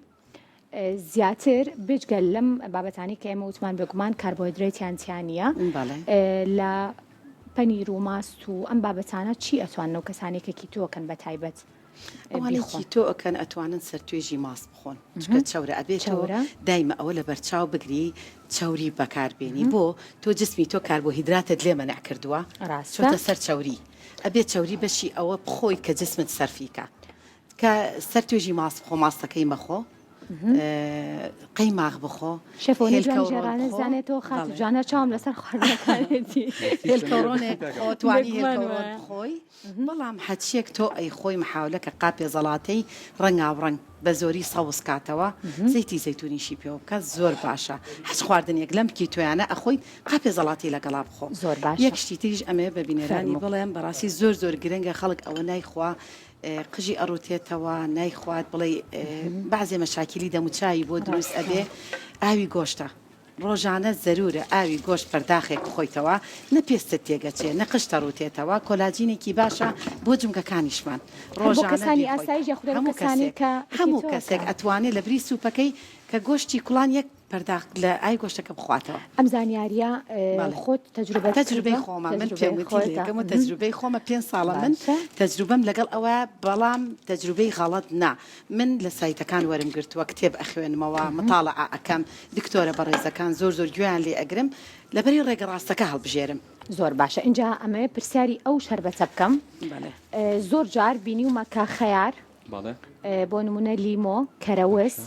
زیاتر بجگەل لەم بابەتانی کە ئێمە وتمان بێگومان کاربۆهیدرێتیان تیانە لە پەنیر و ماست و ئەم بابەتانە چی ئەتوانن و کەسانێک کە کیتۆکەن بە تایبەت ئەوانێکی تۆ ئەکەن ئەتوانن سەرتوێژی ماست بخۆن چکە چاورە ئەبێتەوە دایمە ئەوە لە بەرچاو بگری چاوری بەکاربێنی بۆ تۆ جسمی تۆ کاربۆهیدراتت لێ مەنع کردووە چۆتە سەر چاوری ئەبێت چاوری بەشی ئەوە بخۆی کە جسمت سەرفیکە کە سەرتوێژی ماست بخۆ ماستەکەی مەخۆ قەیماغ بخۆ شەفۆنی جوانێ زانێتەوە خات جوانە چاوم لەسەر خواردنەکانێتی هێلکەڕۆنێک توانی هێلکەڕۆن بخۆی بەڵام حەچیەک تۆ ئەی خۆی محاولە کە قاپێ زەڵاتەی ڕەنگاوڕەنگ بە زۆری سەوز کاتەوە زەیتی زەیتونیشی پێوە بکات زۆر باشە هەچ خواردنێک لەم کیتۆیانە ئەخۆی قاپێ زەڵاتی لەگەڵا بخۆ زۆر باش یەک شتی تریش ئەمێ بە بینەرانی بڵێم بەڕاستی زۆر گرنگە خەڵک ئەوە نایخوا قژی ئەڕوتێتەوە نایخوات بڵێ بەعزێ مەشاکیلی دەموچایی بۆ دروست ئەبێ ئاوی گۆشتە ڕۆژانە زەرورە ئاوی گۆشت پەرداخێک بخۆیتەوە نە پێستت تێگەچێ نە قشتە ڕوتێتەوە کۆلاجینێکی باشە بۆ جمگەکانیشمان ڕۆژانەی ئاسایش هەموو کەسێک ئەتوانێت لە بری سوپەکەی کە گۆشتی کوڵان یەک پەرداخ لە ئای گۆشتەکە بخواتەوە ئەم زانیاریە خۆت تەجروبەی خۆمان من پێم تەجروبەی خۆمە 5 ساڵە من تەجروبەم لەگەڵ ئەوە بەڵام تەجروبەی غەڵەت نا من لە سایتەکان وەرم گرتووە کتێب ئەخوێنمەوە مطالعە ئەکەم دکتۆرە بەڕێزەکان زۆر گوێیان لێ ئەگرم لەبەری ڕێگە ڕاستەکە هەڵبژێرم زۆر باشە اینجا ئەمەیە پرسیاری ئەو شەربەتە بکەم زۆر جار بینیومە کە خەیار بۆ نمونە لیمۆ کەرەوەس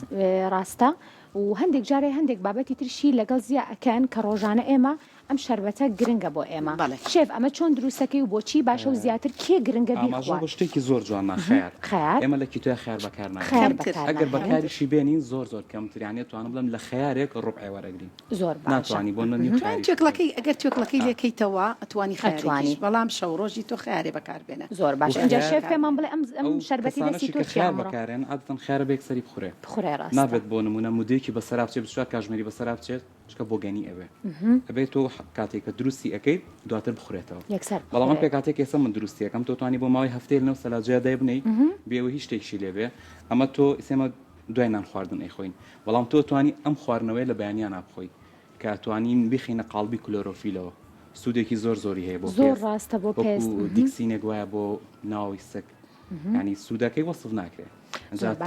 ڕاستە و هەندێک جارێ هەندێک بابەتی ترشی لەگەڵ زیە ئەکەن کە ڕۆژانە ئێمە ئەم شەربەتە گرنگە بۆ ئێمە شێف ئەمە چۆن دروستەکەی و بۆچی باشە و زیاتر کێ گرنگە بیخوات شتێکی زۆر جوان خێر ئێمە لە کیتۆ خێر بەکارنا ئەگەر بەکاریشی بێنین زۆر کەمتریانێت توانم بڵم لە خەیارێک ڕوبعی وەرەگرین زۆر ناتوانانی بۆ توێکڵەکەی ئەگەر توێکڵەکەی لێکەیتەوە ئەتوانی خەیاری بەڵام شەو ڕۆژی تۆ خیارێ بەکاربێنە زۆر باش اینجا شێف پێمان بڵێ ئەم شەربەتی دەستی تۆ خێر بەکارێن عادەتەن خێرە بێک سەری بخورێ ڕاست نابێت بۆ نمونە مودەیەکی بەسەرا بچێت بچوار کاژمێری بەسەرا بچێت چکە بۆ گەنی ئەبێت تۆ کاتێککە دروستی ئەەکەیت دواتر بخورێتەوە بەڵام پێ کاتێک ئێستا من دروستیەکەم تۆ توانی بۆ ماوەی هەفتەیە لەنەو سەلاجیا بنەی بێەوە هیچ شتێکشی لێبێ ئەمە تۆ ئێسێمە دوای نان خواردن ئەیخۆین بەڵام تۆ توانی ئەم خواردنەوەی لە بەیانیان نابخۆی کە توانین بخینە قاڵبی کلۆرۆفیلەوە سوودێکی زۆری هەیە بۆ زۆر ڕاستە بۆ پێست دیکسینێک وایە بۆ ناوی سک ینی سوودەکەی وەصف ناکرێت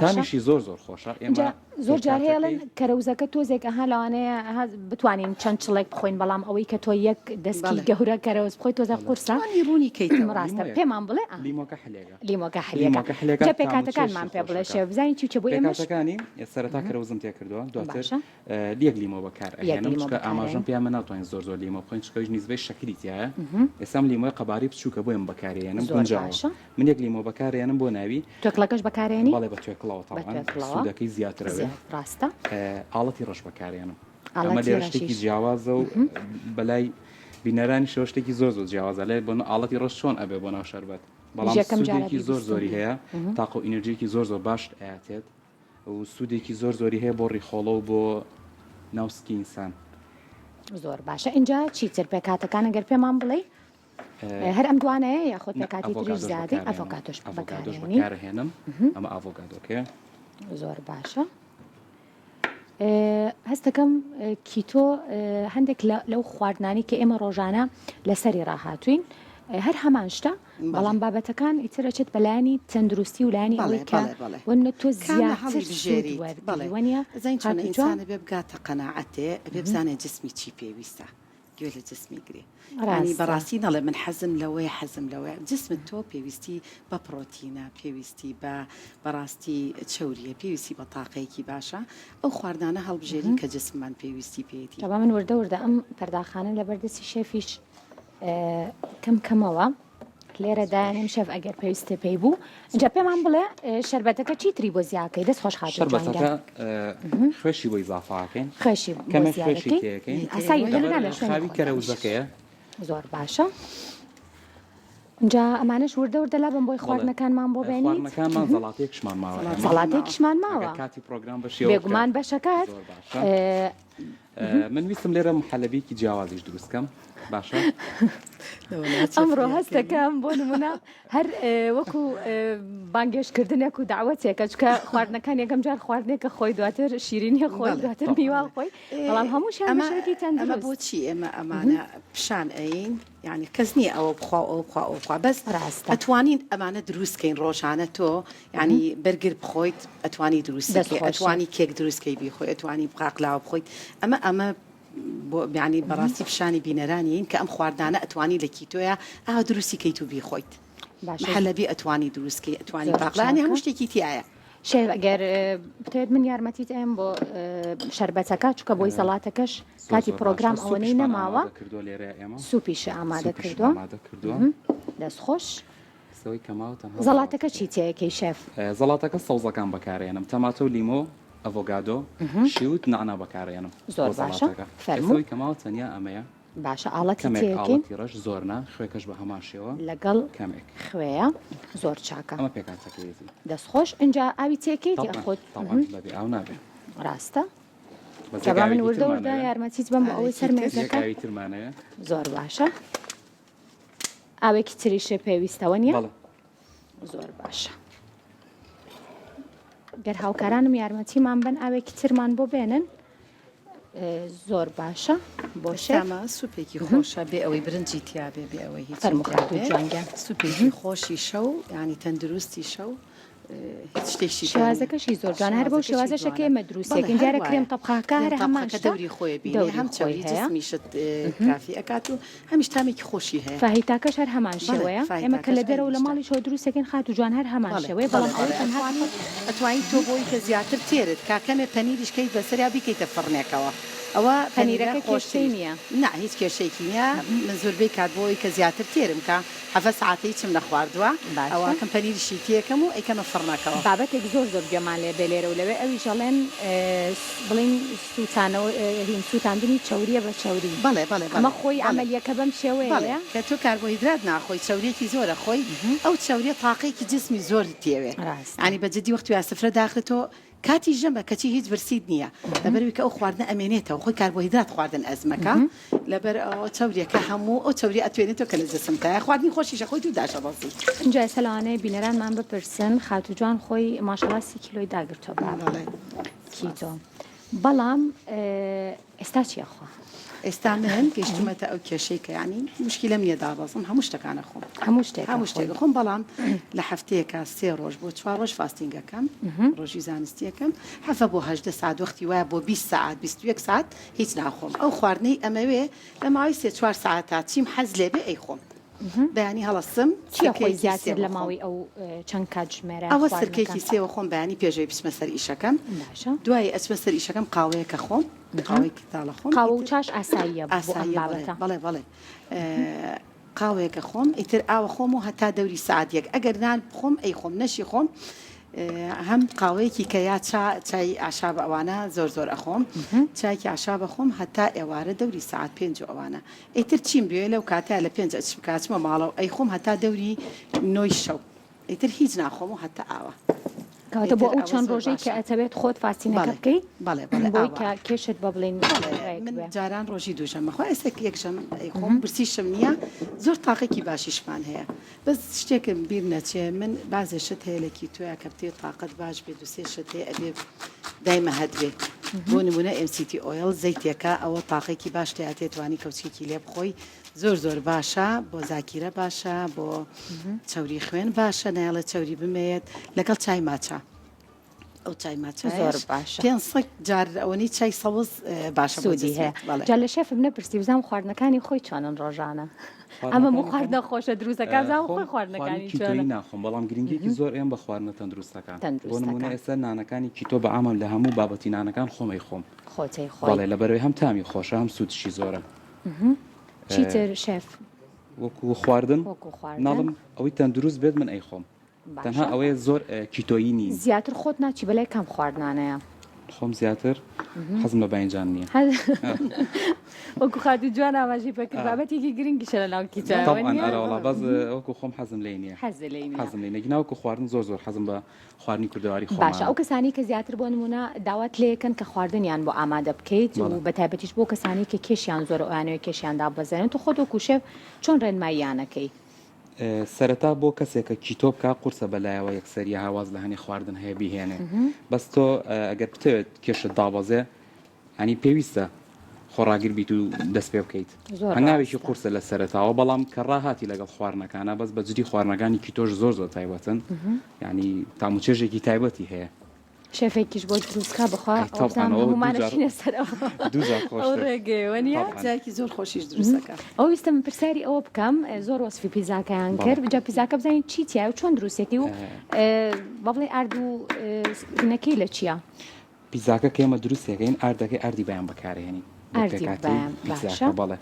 تامیشی زۆر خۆشە ئێمە زۆر جارهێڵن کەرەوزەکە تۆزێک ئەها لەوانەیە بتوانین چەند چڵێک بخۆین بەڵام ئەوەی کە تۆ یەک دەستی گەورە کەرەوز بخۆی تۆزە قورسە ڕوونی کەیتەوە ڕاستە پێمان بڵێ لیمۆکە حلێکە پێکاتەکانمان پێ بڵێ شێ بزانین چی بۆ ئێمەکانی سەرەتا کەرەوزم تێ کردووە دواتر لیەک لیمۆ بەکار ئەهێنم چکە ئاماژەم پیامە ناتوانین زۆر لیمۆ بخۆین چکەویش نیزبەی شەکریتیایە ئێسام لیمۆی قەباری بچووکە بۆیم بەکارێنم گونجاوە من یەک لیمۆ بەکارێنم بۆ ناوی توێکڵەکەش بەکارێنی بەڵێ بە توێکڵەوە سوودەکەی زیاترەوە ڕاستە ئاڵەتی ڕەش بەکارێنم ئەمە لێ شتێکی جیاوازە و بەلای بینەرانی شەوە شتێکی زۆر جیاوازە لێ بۆن ئاڵەتی ڕەش چۆن ئەبێ بۆ ناو شەربەت بەڵام سوودێکی زۆری هەیە تاقە و ئینەرژیەکی زۆر باش ئاەتێت و سوودێکی زۆری هەیە بۆ ڕیخۆڵە و بۆ ناوسکی ئینسان زۆر باشە اینجا چیتر پێکاتەکان ئەگەر پێمان بڵێ هەر ئەم دوانەیە یاخۆت پێکاتی تریش زیادی ئەڤۆکاتۆش بەکارهێنم ئەمە ئاڤۆکادۆکێ زۆر باشە هەستەکەم کیتۆ هەندێک لەو خواردنانی کە ئێمە ڕۆژانە لەسەری ڕاهاتوین هەر هەمان شتە بەڵام بابەتەکان ئیترەچێت بەلایانی تەندروستی و لایانی ئەوەی کە وەنە تۆ زیاتر ژێری وەنیە زانینسانە بێ بگاتە قەناعەتێ بێ بزانێت جسمی چی پێویستە گوێ لە جسمی گرێ ینی بەڕاستی نەڵێ من حەزم لەوەی جسمت تۆ پێویستی بە پرۆتینە پێویستی بە بەڕاستی چوریە پێویستی بە تاقەیەکی باشە ئەو خواردانە هەڵبژێری کە جسممان پێویستی پێێتی تەوا من وردە ئەم پەرداخانە لە بەردەستی شێفیش کەمەوە لێرە دایانم شەف ئەگەر پێویستە پێی بوو اینجا پێمان بڵێ شەربەتەکە چیتری بۆ زیاکەی دەست خۆش شەربەتەکە خوێشی بۆی زافاکەین خوێشی ئاسایی لە خاوی کەرەوزەکەیە زۆر باشە اینجا ئەمانش وردە لابم بۆی خواردنەکانمان بۆ بێنین خواردنەکانمان زەڵاتێکشمان ماوە زەڵاتێکشمان ماوە کاتی پرۆگرام بێگومان بەشەکات من ویستم لێرە محەلەبێکی جیاوازیش دروستکەم باشە ئەمڕۆ هەستەکەم بۆ نمونە هەر وەکو بانگێشکردنێک و داوەتێکە چکە خواردنەکان یەکەم جار خواردنێکە خۆی دواتر شیرینیە خۆی دواتر میوا خۆی بەڵام هەمووشیان بەشێکی ئەمە تەندروست. بۆچی ئێمە ئەمانە پیشان ئەین یعنی کەس نییە ئەوە بخوا ئەو بخوا ئەو بخوا بەس ڕاستە. ئەتوانین ئەمانە دروستکەین ڕۆژانە تۆ ینی بەرگر بخۆیت ئەتوانی دروستکەی دەستخۆشە. ئەتوانی کێک دروستکەی بیخۆی ئەتوانی بقاقلاوە بخۆیت ئەمە ینی بەڕاستی پیشانی بینەرانین کە ئەم خواردانە ئەتوانی لە کیتۆیە ئا دروستی کەیت و بیخۆیت محەلەبی ئەتوانی دروستکەی ئەتوانی باقلانی هەموو شتێکی تایە. شێ ئەگەر بتێت من یارمەتیت ئەم بۆ شەربەتەکە چکە بۆی سەڵاتەکەش کاتی پرۆگرام ئەوەنەی نەماوە سوپیش ئامادە کردو دەستخۆش. زەڵاتەکە چی تەیەکەی شێف؟ زەڵاتەکە سەوزەکان بەکارێنم تەماتە و لیمۆ ئەڤۆگادۆ شیوت نعنا بەکارێنم زۆر باشە فەرمووی کەماوە تەنیا ئەمەیە باشە ئاڵەتی تێکین ڕەش زۆرنا خوێکەش بە هەماشەوە لەگەڵ کەمێک خوێە زۆر چاکە ئەمە پێکاتەکەیەتی دەستخۆش اینجا ئاوی تێکیت خۆت بەبێ ئاو نابێ ڕاستە کەبا من وردە وردە یارمەتیت بەم بە ئەوەی سەر مێزەکە ترمانەیە زۆر باشە ئاوێکی تریشە پێویستەوە نیە زۆر باشە گەر هاوکارانم یارمەتیمان بن ئاوێکی ترمان بۆ بێنن زۆر باشە بۆ شەمە سوپێکی خۆشە بێ ئەوەی برنجی تیا بێ بێ ئەوەی هیچ سوپێکی خۆشی شەو ینی تەندروستی شەو شتێکی شێوازەکەشی زۆر جوان هەر بۆ شێوازەشەکە ئێمە دروستێکین دیارە کرێم تەبخاکە هەر هەمان دەوری خۆی بینی هەم چاوی جسمیشت کافی ئەکات و هەمیش تامێکی خۆشی هەیە فاهیتاکەش هەر هەمان شێوەیە ئێمە کە لە دەرەوە لە ماڵی شەوە دروستێکین خات و جوان هەر هەمان شێوەیە بەڵام ئەتوانی تۆ بۆی کە زیاتر تێرت کاکەمێ پەنیریشکەیت بەسەریا بیکەیتە فڕنێکەوە ئەوە پەنیرەکە کێشەی نییە نه هیچ کێشەیەکی نییە من زۆربەی کات بۆی کە زیاتر تێرم کە حەفە ساعتی چم نەخواردووە ئەوە کەم پەنیریشی تێکەم و ئەیکەمە فڕنەکەەوە بابەتێک زۆر زۆر گەمان لێ بێ لێرە و لەوێ ئەوی ژەڵێن بڵین سووتانەوە هین سووتاندنی چوریە بە چوری بەڵێ بەڵێ ئەمە خۆی ئەمەلیەکە بەم شێوەیە کە تۆ کاربۆهیدرات ناخۆی چورێکی زۆرە خۆی ئەو چورێ تاقەیەکی جسمی زۆر تێوێ ینی بەجددی وەختی سفرە داخلێتۆ کاتی ژەمە کەچی هیچ برسید نییە لەبەروی کە ئەو خواردنە ئەمێنێتەوە خۆی کاربۆهیدرات خواردن ئەزمەکە لەبەر ئەو چورێکە هەموو ئەو چوری ئەتوێنێتەوە کە لە جسمتە خواردنی خۆشیشە خۆی تو داشە بەڵی اینجا سەلانەی بینەرانمان بپرسن خاتوجوان خۆی ماشەڵا 30 کیلۆی داگرتەوە کیتۆ بەڵام ئێستا چیەخوا؟ ئێستا من گەشتمەتە ئەو کێشەی کە ینی مشکلە نییە دابەزم هەموو شتەکانە خۆم هەموو شتێک خۆم بەڵام لە هەفتەیەکە 3 ڕۆژ بۆ 4 ڕۆژ فاستینگەکەم ڕۆژی زانستیەکەم هەفە بۆ 8 ساعت وەختی وایە بۆ 20 ساعت 21 ساعت هیچ ناخۆم ئەو خواردنەی ئەمەوێ لە ماوەی 3-4 ساعت چیم حەز لێبێ ئەی خۆم بەیانی هەڵەسم چیەخۆی زیاتر لە ماوەی ئەو چەند کات ژمێرە ئەوە سەرکەیەکی سێوە خۆم بەیانی پێشەوەی بچمە سەر ئیشەکەم دوای ئەچمە سەر ئیشەکەم قاوەیەکە خۆم قاوەیەکی تاڵە خۆم قاوە و چاش ئاساییە بەڵێ بەڵێ قاوەیەکە خۆم ئیتر ئاوە خۆم و هەتا دەوری سعاتێک ئەگەر نان بخۆم ئەی خۆم نەشی خۆم هەم قاوەیەکی کە یا چای ئاشاب ئەوانە زۆر زۆر ئەخۆم چایکی ئاشابە خۆم هەتا ئێوارە دەوری سعات 5 ئەوانە ئیتر چیم بێ لەو کاتە لە 5 کاتچمە ماڵەوە ئەی خۆم هەتا دەوری 9 شەو ئیتر هیچ ناخۆم و هەتا ئاوە کەواتە بۆ ئەو چەند ڕۆژەی کە ئەتەوێت خۆت فاستینەکە بکەیت بەڵێ بۆی کە کێشت بە بڵێن من جاران ڕۆژی دووشەمەخوا ئێستا یەکشەم خۆم برسیشم نییە زۆر تاقێکی باشیشمان هەیە بەس شتێکم بیر نەچێ من بازێ شت هەیە لەکی توۆە کە بتێ تااقەت باش بێ دوسێ شت هەیە ئەبێ دایمە هەدوێ بۆ نمونە MCT ئۆیل زەیتێکە ئەوە تاقێکی باش تێتوانی کەوچێکی لێ بخۆی زۆر زۆر باشە بۆ زاکیرە باشە بۆ چوری خوێن باشە نایڵە چوری بمێت لەگەڵ چای ماچە ئەو چای ماچە زۆر باشە 500 جار ئەوەی چای سەوز باشە سوودی هەیە جا لە شێفم نەپرسی بزانم خواردنەکانی خۆی چۆنن ڕۆژانە ئەمە بۆ خواردنە خۆشە دروستەکە زانم خۆی خواردنەکانی چۆنە ناخۆم بەڵام گرنگێکی زۆر ئێم بە خواردنە تەندروستەکان بۆ نمونە ئێستا نانەکانی کیتۆ بە ئامام لە هەموو بابەتی نانەکان خۆمەی خۆم خۆتەی خۆڵێ لەبەرەوەی هەم تامی خۆشە هەم سوودشی زۆرە چیتر شێف وەکو خواردن ناڵم ئەوەی تەندروست بێت من ئەی خۆم تەنها ئەوەیە زۆر کیتۆیی نین زیاتر خۆت ناچی بەلای کام خواردنانەیە خۆم زیاتر حەزم لە باینجان نییە وەکو خاتی جوان ئاماژەی پێکرد بابەتێکی گرنگیشە لە ناو کیتە طبعاً ئەراوەڵا بەس وەکو خۆم حەزم لێ نییە حەزت لێی نییە. حەزم لێ نەگیناوەکو خواردن زۆر حەزم بە خواردنی کوردەواری خۆم باشە ئەو کەسانی کە زیاتر بۆ نمونە داوات لێکن کە خواردنیان بۆ ئامادە بکەیت و بە تایبەتیش بۆ کەسانی کە کێشیان زۆر ئەوانەوە کێشیاندا بەزێنن تو خۆت وەکو شێف چۆن ڕێنماییانەکەی؟ سەرەتا بۆ کەسێکە کیتۆ بکە قورسە بەلایەوە یەکسەریە هاواز لە هەنی خواردن هەیە بیهێنێ بەس تۆ ئەگەر بتەوێت کێشت دابەزێ ئەنی پێویستە خۆڕاگیر بیت و دەست پێ بکەیت هەنگاوێکی قورسە لە سەرەتاوە بەڵام کە ڕاهاتی لەگەڵ خواردنەکانە بەس بە جدی خواردنەکانی کیتۆش زۆر تایبەتن یعنی تاموچێژێکی تایبەتی هەیە شێفێکیش بۆ دروستکە بخوا هەمومانەشینە سەرەوە ڕێگەیەوە نیە جایکی زۆر خۆشیش دروستەکە. ئەو ویستم پرسیاری ئەوە بکەم زۆر وەسفی پیزاکەیان کرد بجا پیزاکە بزانین چیتیە و چۆن دروستێتی و بەڵێ ئارد و نەکەی لە چییە؟ پیزاکە کە ئێمە دروستەکەین ئاردەکەی ئاردی بەیان بەکارهێنین بەڵێ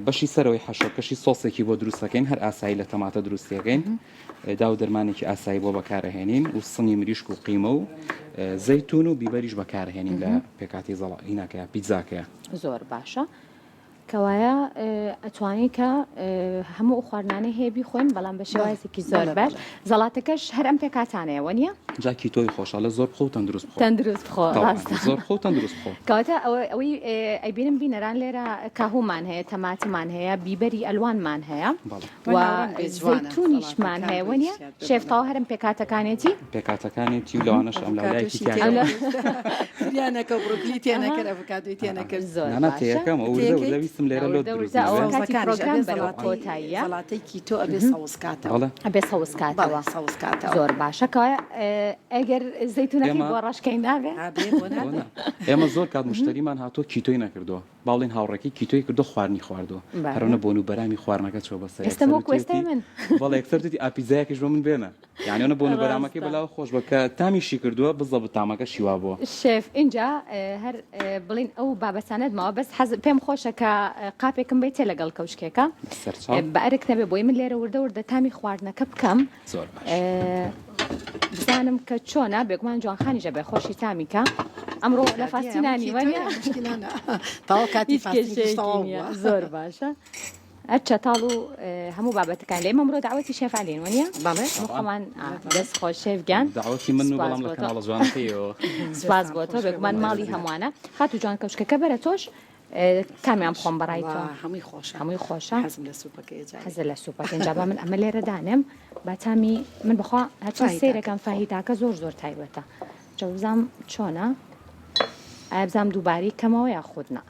بەشی سەرەوەی حەشۆکەشی سۆسێکی بۆ دروستەکەین هەر ئاسایی لە تەماتە دروستیەکەین دا و دەرمانێکی ئاسایی بۆ بەکارهێنین و سنگی مریشک و قیمە و زەیتون و بیبەریش بەکارهێنین لە پێکاتی زەڵینەکەیە پیتزاکەیە. زۆر باشە کەوایە ئەتوانی کە هەموو خواردنانەی هەیە بیخۆین بەڵام بە شێوازێکی زۆر باش زەڵاتەکەش هەر ئەم پێکاتانەیەوە نییە؟ جاکی تۆی خۆشە لە زۆر خۆ تەندروست تەندروست بخۆ زۆر خۆ تەندروست بخۆ کەواتە ئەوەی ئەیبینم بینەران لێرە کاهومان هەیە تەماتمان هەیە بیبەری ئەلوانمان هەیە و زەیتونیشمان هەیە وە نیە شێفتاوە هەرم پێکاتەکانێتی پێکاتەکانێتی و لەوانەش ئەم لایەکی دیانەکە بڕوکلی تێنەکەر ئەڤۆکادۆی تێنەکرد زۆر تێەکەم ئەوەویستم لێرە لۆ کۆتاییە وڵاتی کیتۆ ئەبێ سەوزکاتەوە ئەبێ سەوزکاتەوە سەوزکاتەوە زۆر باشەکە ئەگەر زەیتونەکەی بۆ ڕەشکەی نابێ ئێمە زۆر کات مشتریمان هاتۆ کیتۆی نەکردووە باڵین هاوڕێکی کیتۆی کردو خواردنی خواردووە هەرۆنە بۆن و بەرامی خواردنەکە چۆ بەسەر بەڵێ یەکسەرتی ئاپیزایەکیش بۆ من بێنە یانیۆنە بۆن و بەرامەکەی بەلاو خۆش بە کە تامیشی کردووە بزە بە تامەکە شیوا بووە شێف اینجا هەر بڵین ئەو بابەسانت ماوە بەس پێم خۆشە کە قاپێکم بیت لەگەڵ کەوشکێکە بەئەرک نەبێ بۆی من لێرە وردە تامی خواردنەکە بکەم بزانم کە چۆنا بێگومان جوانخانیژە بێ خۆشی تامیکە ئەمڕۆ لە فاستینانی وەنیە زۆر باشە ئەچەتاڵ و هەموو بابەتەکان لێ ئەمڕۆ داوەتی شێفالین وەنیە خۆمان دەست خۆش شێفگیان داوەتی من و بەڵام لە کەناڵە جوانەکەیەوە سپاس بۆ تۆ بێگومان ماڵی هەمووانە خاتو جوان کەوشکەکە بەرە تۆش کامیان بخۆم بەڕای تۆ هەمووی خۆشە حەزە لە سوپەکە اینجا با من ئەمە لێرە دانم با تامی من بخوا هەچە سەیرەکەم فاهیتاکە زۆر تایبەتە جا بزام چۆنە بزام دووباری کەمەوە یا خودنا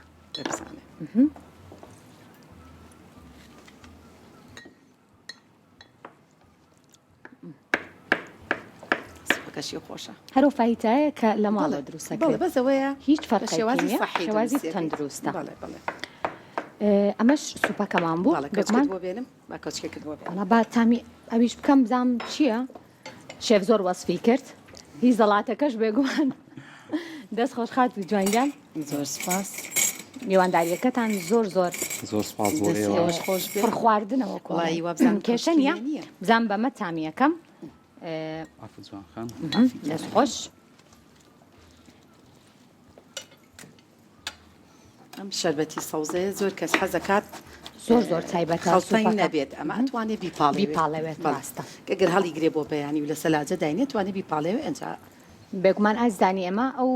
کەشی خۆشە هەرو فاهیتایە کە لە ماڵە دروستەکە بەسەوەیە هیچ فەرقی شێوازی تەندروستە ئەمەش سوپەکەمان بوو با تامی ئەویش بکەم بزام چییە شێف زۆر وەسفی کرد هیچ زەڵاتەکەش بێگومان دەست خۆشخات و جوانگیان زۆر سپاس میوانداریەکەتان زۆر سپاس بۆ خواردنەوە کێشە نیە بزام بەمە تامیەکەم دەست خۆش ئەم شەربەتی سەوزەیە زۆر کەس حەزەکات زۆر تایبەتە نەبێت ئەمە ئەتوانێت بیپاڵێوێت ڕاستە ئەگەر هەڵی گرێ بۆ بەیانی و لە سەلاجە داینێت توانێت بیپاڵێوێ ئەنجا بێگومان ئازدانی ئەمە ئەو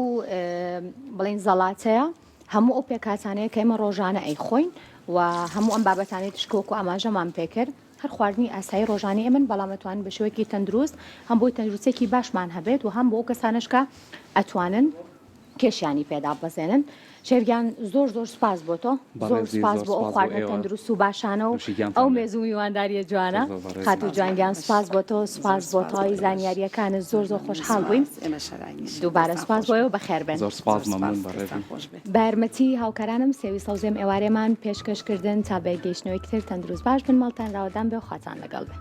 بڵین زەڵاتەیە هەموو ئەو پێکاتانەیە کە ئێمە ڕۆژانە ئەیخۆین و هەموو ئەم بابەتانەی تشکۆک و ئاماژەمان پێکرد هەر خواردنی ئاسایی ڕۆژانی ئەمن بەڵامەتوانین بە شێوەیەکی تەندروست هەم بۆی تەندروستێکی باشمان هەبێت و هەم بۆ کەسانشکە ئەتوانن کێشیانی پێدا بەزێنن شێفگیان زۆر سپاس بۆ تۆ زۆر سپاس بۆ ئەو خواردنە تەندروست و باشانە و ئەو مێزوو میوانداریە جوانە خات و جوانگیان سپاس بۆ تۆ سپاس بۆ تۆی زانیاریەکانت زۆر خۆشحاڵ بووین دووبارە سپاس بۆەوە بەخێربێن بە یارمەتی هاوکارانم سێوی سەوزێم ئێوارێمان پێشکەشکردن تا بەگەیشتنەوەی کتر تەندروست باش بن ماڵتان ڕاوەدان بێ و خاتان لەگەڵ بێ